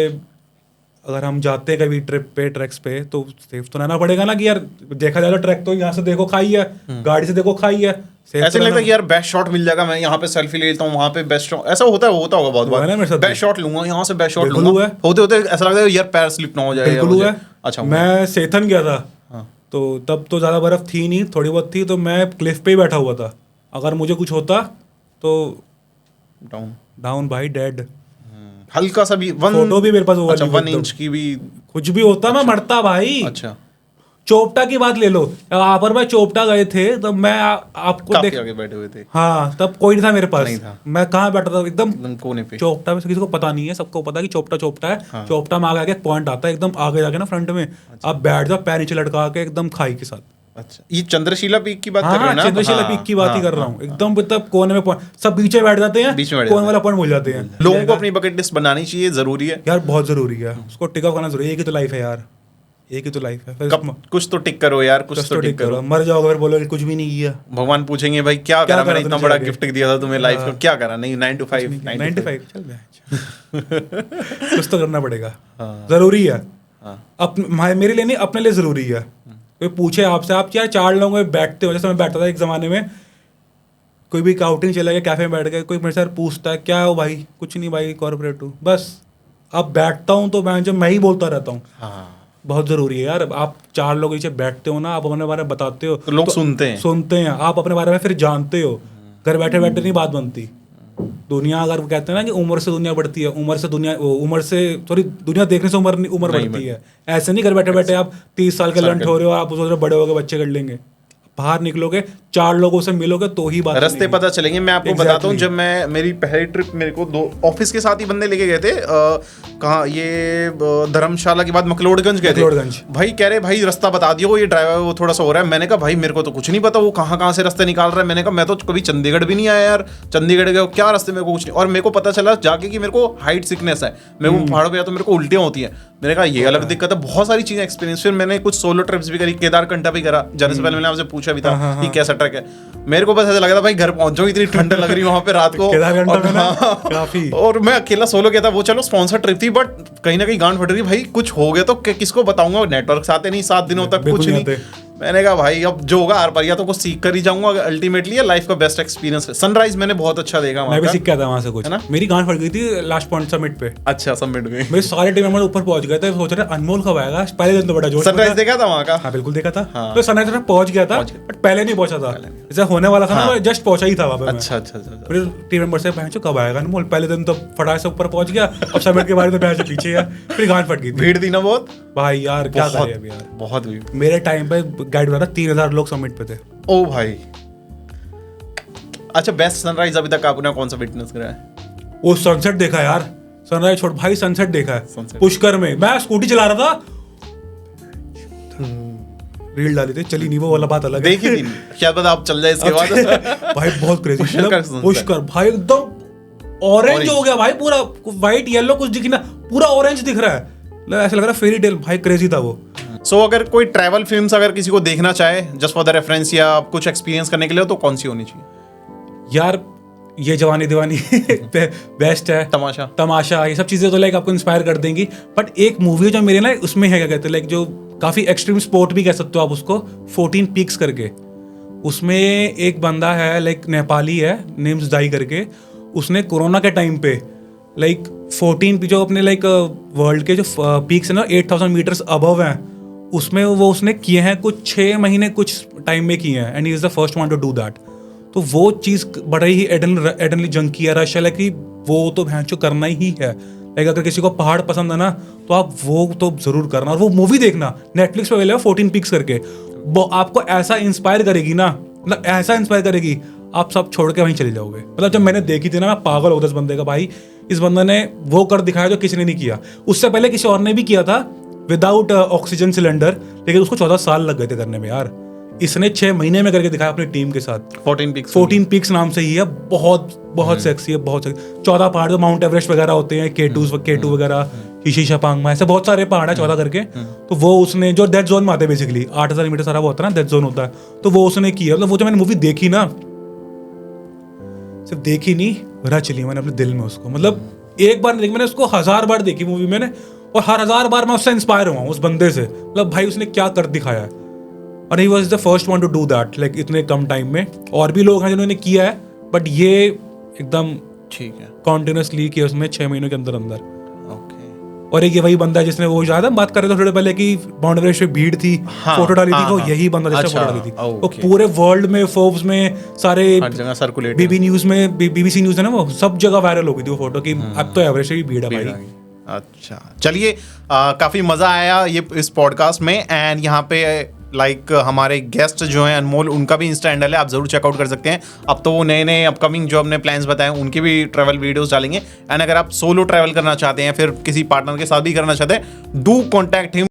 Speaker 1: अगर हम जाते हैं कभी ट्रिप पे, ट्रैक्स पे, तो सेफ तो रहना पड़ेगा ना कि यार देखा जाए तो ट्रैक तो यहाँ से देखो खाई है, गाड़ी से देखो खाई है,
Speaker 2: ऐसे लगता है कि यार बेस्ट शॉट मिल जाएगा, मैं यहाँ पे सेल्फी ले लेता हूँ, वहाँ पे बेस्ट शॉट, ऐसा होता होगा बहुत बार, बेस्ट शॉट लूंगा यहाँ से, बेस्ट शॉट लूंगा, होते ऐसा लगता है यार पैर स्लिप ना हो जाए।
Speaker 1: बिल्कुल हुआ। अच्छा, मैं सेथन गया था, तो तब तो ज्यादा बर्फ थी नहीं, थोड़ी बहुत थी, तो मैं क्लिफ पे ही बैठा हुआ था, अगर मुझे कुछ होता तो डाउन भाई, डेड।
Speaker 2: हल्का सा भी
Speaker 1: फोटो भी मेरे पास होगा,
Speaker 2: 1 इंच की भी
Speaker 1: कुछ भी होता मैं मरता भाई।
Speaker 2: अच्छा,
Speaker 1: चोपटा की बात ले लो, आप और मैं चोपटा गए थे, तब मैं आपको देख
Speaker 2: आगे बैठे हुए थे।
Speaker 1: हाँ, तब कोई नहीं था मेरे पास,
Speaker 2: नहीं था।
Speaker 1: मैं कहाँ बैठा था, एकदम
Speaker 2: कोने पे।
Speaker 1: चोपटा में किसी को पता नहीं है, सबको पता है कि चोपटा है। हाँ। चोपटा में आगे पॉइंट आता है एकदम आगे जाके ना फ्रंट में। अच्छा। आप बैठ जाओ पैर नीचे लटका के एकदम खाई के साथ।
Speaker 2: अच्छा, ये चंद्रशिला पीक की बात कर रहे हो ना?
Speaker 1: चंद्रशिला पीक की बात ही कर रहा हूँ, एकदम मतलब कोने में सब पीछे बैठ जाते हैं, कोने वाला पॉइंट भूल जाते हैं।
Speaker 2: लोगों को अपनी बकेट लिस्ट बनानी चाहिए, जरूरी है
Speaker 1: यार, बहुत जरूरी है, उसको टिक अप करना जरूरी है, एक ही तो लाइफ है यार, एक ही तो लाइफ है, फिर
Speaker 2: कुछ तो टिक करो यार, कुछ तो टिक करो।
Speaker 1: मर जाओगे फिर बोलोगे कुछ भी नहीं किया।
Speaker 2: भगवान पूछेंगे भाई क्या करा मैंने, इतना बड़ा गिफ्ट दिया था तुम्हें लाइफ को, क्या करा? नहीं 9 to 5
Speaker 1: चल कुछ तो करना पड़ेगा, जरूरी है। मेरे लिए नहीं, अपने लिए जरूरी है। कोई पूछे आपसे, आप क्या 4 लोगों में बैठते हो, जैसे मैं बैठता था एक जमाने में, कोई भी आउटिंग चला गया, कैफे में बैठ गए, कोई मेरे से पूछता है क्या हो भाई, कुछ नहीं भाई, कॉर्पोरेट हूँ, बस। अब बैठता हूँ तो मैं ही बोलता रहता हूँ। बहुत जरूरी है यार, आप 4 लोग नीचे बैठते हो ना, आप अपने बारे में बताते हो
Speaker 2: तो लोग सुनते हैं,
Speaker 1: आप अपने बारे में फिर जानते हो। घर बैठे बैठे नहीं बात बनती। दुनिया, अगर कहते हैं ना कि उम्र से दुनिया बढ़ती है, दुनिया देखने से उम्र बढ़ती है। ऐसे नहीं घर बैठे बैठे आप 30 साल के लंठ हो रहे हो, आप सोच रहे हो बड़े हो गए बच्चे कर लेंगे। बाहर निकलोगे, 4 लोगों से मिलोगे तो ही बात
Speaker 2: रास्ते पता चलेंगे। मैं आपको बताता हूँ, जब मैं मेरी पहली ट्रिप, मेरे को 2 ऑफिस के साथ ही बंदे लेके गए थे, कहाँ ये धर्मशाला के बाद मकलोडगंज गए थे। भाई कह रहे भाई रास्ता बता दियो, ये ड्राइवर वो थोड़ा सा हो रहा है। मैंने कहा भाई मेरे को तो कुछ नहीं पता, वो कहाँ से रास्ते निकाल रहा है। मैंने कहा मैं तो कभी चंडीगढ़ भी नहीं आया यार, चंडीगढ़ गया क्या रास्ते, मेरे को कुछ नहीं। और मेरे को पता चला जाके कि मेरे को हाइट सिकनेस है, मेरे को पहाड़ों पे तो मेरे को उल्टियाँ होती है। मैंने कहा ये अलग दिक्कत है। बहुत सारी चीजें एक्सपीरियंस। फिर मैंने कुछ सोलो ट्रिप्स भी करी, केदारकंठा भी करा। जाने से पहले मैंने आपसे पूछा भी था कि कैसा ट्रैक है। मेरे को बस ऐसा लगा था भाई घर पहुंच जाओ, इतनी ठंड लग रही वहां पे रात को। और मैं अकेला सोलो गया था, वो चलो स्पॉन्सर ट्रिप थी, बट कहीं ना कहीं गांड फट रही भाई, कुछ हो गया तो किसको बताऊंगा, नेटवर्क आते नहीं 7 दिनों तक, कुछ नहीं। मैंने कहा भाई अब जो होगा आर पार, या तो कुछ सीख कर ही जाऊंगा। अल्टीमेटली लाइफ का बेस्ट एक्सपीरियंस है। सनराइज मैंने बहुत अच्छा देखा वहां,
Speaker 1: मैं भी सीख के आता वहां से कुछ, है ना। मेरी गांड फट गई थी लास्ट पॉइंट समिट पे।
Speaker 2: अच्छा, समिट में मेरे
Speaker 1: सारे टीम मेंबर ऊपर पहुंच गए थे, सोच रहे अनमोल कब आएगा। पहले दिन तो बड़ा जोश।
Speaker 2: सनराइज देखा था वहां का?
Speaker 1: हाँ बिल्कुल देखा था। तो सनराइज में पहुंच गया था, बट पहले नहीं पहुंचा था, जैसे होने वाला था ना, जस्ट पहुंचा ही था वहां पे। अच्छा। फिर टीम मेंबर से पहुंचो कब आएगा अनमोल। पहले दिन तो फटाक से ऊपर पहुंच गया, अब समिट के बारे में पहुंच पीछे है, फिर गांड फट गई।
Speaker 2: भीड़ थी ना बहुत
Speaker 1: भाई यार, क्या करें अभी यार, बहुत भीड़। मेरे टाइम पे गाइड वाला 3000 लोग समिट पे थे।
Speaker 2: ओ भाई। अच्छा, बेस्ट सनराइज अभी तक आपने कौन सा विटनेस करा है?
Speaker 1: वो सनसेट देखा यार, सनराइज छोड़ भाई, सनसेट देखा है पुष्कर में। मैं स्कूटी चला रहा था, रील डाली थी, चली नहीं, वो वाला बात अलग है।
Speaker 2: देखी थी, क्या पता आप चल जाए इसके बाद।
Speaker 1: भाई बहुत क्रेजी पुष्कर भाई, एकदम ऑरेंज हो गया भाई, पूरा व्हाइट येलो कुछ दिख ना, पूरा ऑरेंज दिख रहा है, ऐसा लग रहा है फेरी टेल। भाई क्रेजी था वो।
Speaker 2: सो अगर कोई ट्रैवल फिल्म्स अगर किसी को देखना चाहे जस्ट फॉर द रेफरेंस या कुछ एक्सपीरियंस करने के लिए, तो कौन सी होनी चाहिए?
Speaker 1: यार ये जवानी दीवानी बेस्ट है, तमाशा, ये सब चीजें तो लाइक आपको इंस्पायर कर देंगी। बट एक मूवी जो मेरे ना उसमें है, क्या कहते हैं लाइक, जो काफी एक्सट्रीम स्पोर्ट भी कह सकते हो आप उसको, 14 पीक्स करके। उसमें एक बंदा है लाइक नेपाली है, नेम्स दाई करके। उसने कोरोना के टाइम पे लाइक 14 जो अपने लाइक वर्ल्ड के जो पीक्स है ना 8000 मीटर्स अबव हैं, उसमें वो उसने किए हैं कुछ 6 महीने कुछ टाइम में किए हैं, and he is the first one two do that. तो वो चीज़ बड़ा ही एडनली जंग की है, रश है कि वो तो भैंचो करना ही है। लाइक अगर किसी को पहाड़ पसंद है ना, तो आप वो तो जरूर करना, और वो मूवी देखना, नेटफ्लिक्स पे अवेलेबल है 14 पीक्स करके। वो आपको ऐसा इंस्पायर करेगी ना, मतलब ऐसा इंस्पायर करेगी, आप सब छोड़ के वहीं चले जाओगे। मतलब जब मैंने देखी थी ना, मैं पागल हो गया इस बंदे का। भाई इस बंदे ने वो कर दिखाया जो किसी ने नहीं किया। उससे पहले किसी और ने भी किया था विदाउट ऑक्सीजन सिलेंडर, लेकिन उसको 14 साल लग गए थे करने में यार। इसने 6 महीने में करके दिखाया अपनी टीम के साथ। 14 पीक्स नाम से ही है, बहुत सेक्सी है, बहुत सेक्सी। 14 पहाड़ जो माउंट एवरेस्ट वगैरह होते हैं, K2 वगैरह, शीशा पांगमा, ऐसे बहुत सारे पहाड़ है 14 करके। तो वो उसने जो डेथ जोन में आते हैं बेसिकली, 8000 मीटर सारा वो होता है ना, डेथ जोन होता है, तो वो उसने किया। मतलब वो जो मैंने मूवी देखी ना, सिर्फ देखी नहीं, रह चली मैंने अपने दिल में उसको। मतलब एक बार नहीं, मैंने उसको 1000 बार देखी मूवी मैंने, और हर 1000 बार मैं उससे इंस्पायर हुआ उस बंदे से। मतलब भाई उसने क्या कर दिखाया है, और he was the first one two do that like इतने कम टाइम में। और भी लोग हैं जिन्होंने किया है, बट ये एकदम
Speaker 2: ठीक है
Speaker 1: कॉन्टिन्यूसली किया उसमें 6 महीनों के अंदर अंदर। और एक ये वही बंदा है जिसने वो याद है बात कर रहे थे थोड़े पहले कि माउंट एवरेस्ट पे भीड़ थी, फोटो डाली थी, वो यही बंदा जिसने फोटो डाली थी। वो पूरे वर्ल्ड में, फोर्ब्स में, सारे बीबी न्यूज में, BBC न्यूज है ना, वो सब जगह वायरल हो गई थी वो फोटो कि अब तो एवरेस्ट भी भीड़ है भाई।
Speaker 2: अच्छा चलिए, काफी मजा आया ये इस पॉडकास्ट में। एंड यहाँ पे लाइक हमारे गेस्ट जो हैं अनमोल, उनका भी इंस्टा हैंडल है, आप जरूर चेकआउट कर सकते हैं। अब तो वो नए अपकमिंग जो हमने प्लान्स बताए उनके भी ट्रैवल वीडियोस डालेंगे। एंड अगर आप सोलो ट्रैवल करना चाहते हैं, फिर किसी पार्टनर के साथ भी करना चाहते हैं, डू कॉन्टैक्ट हिम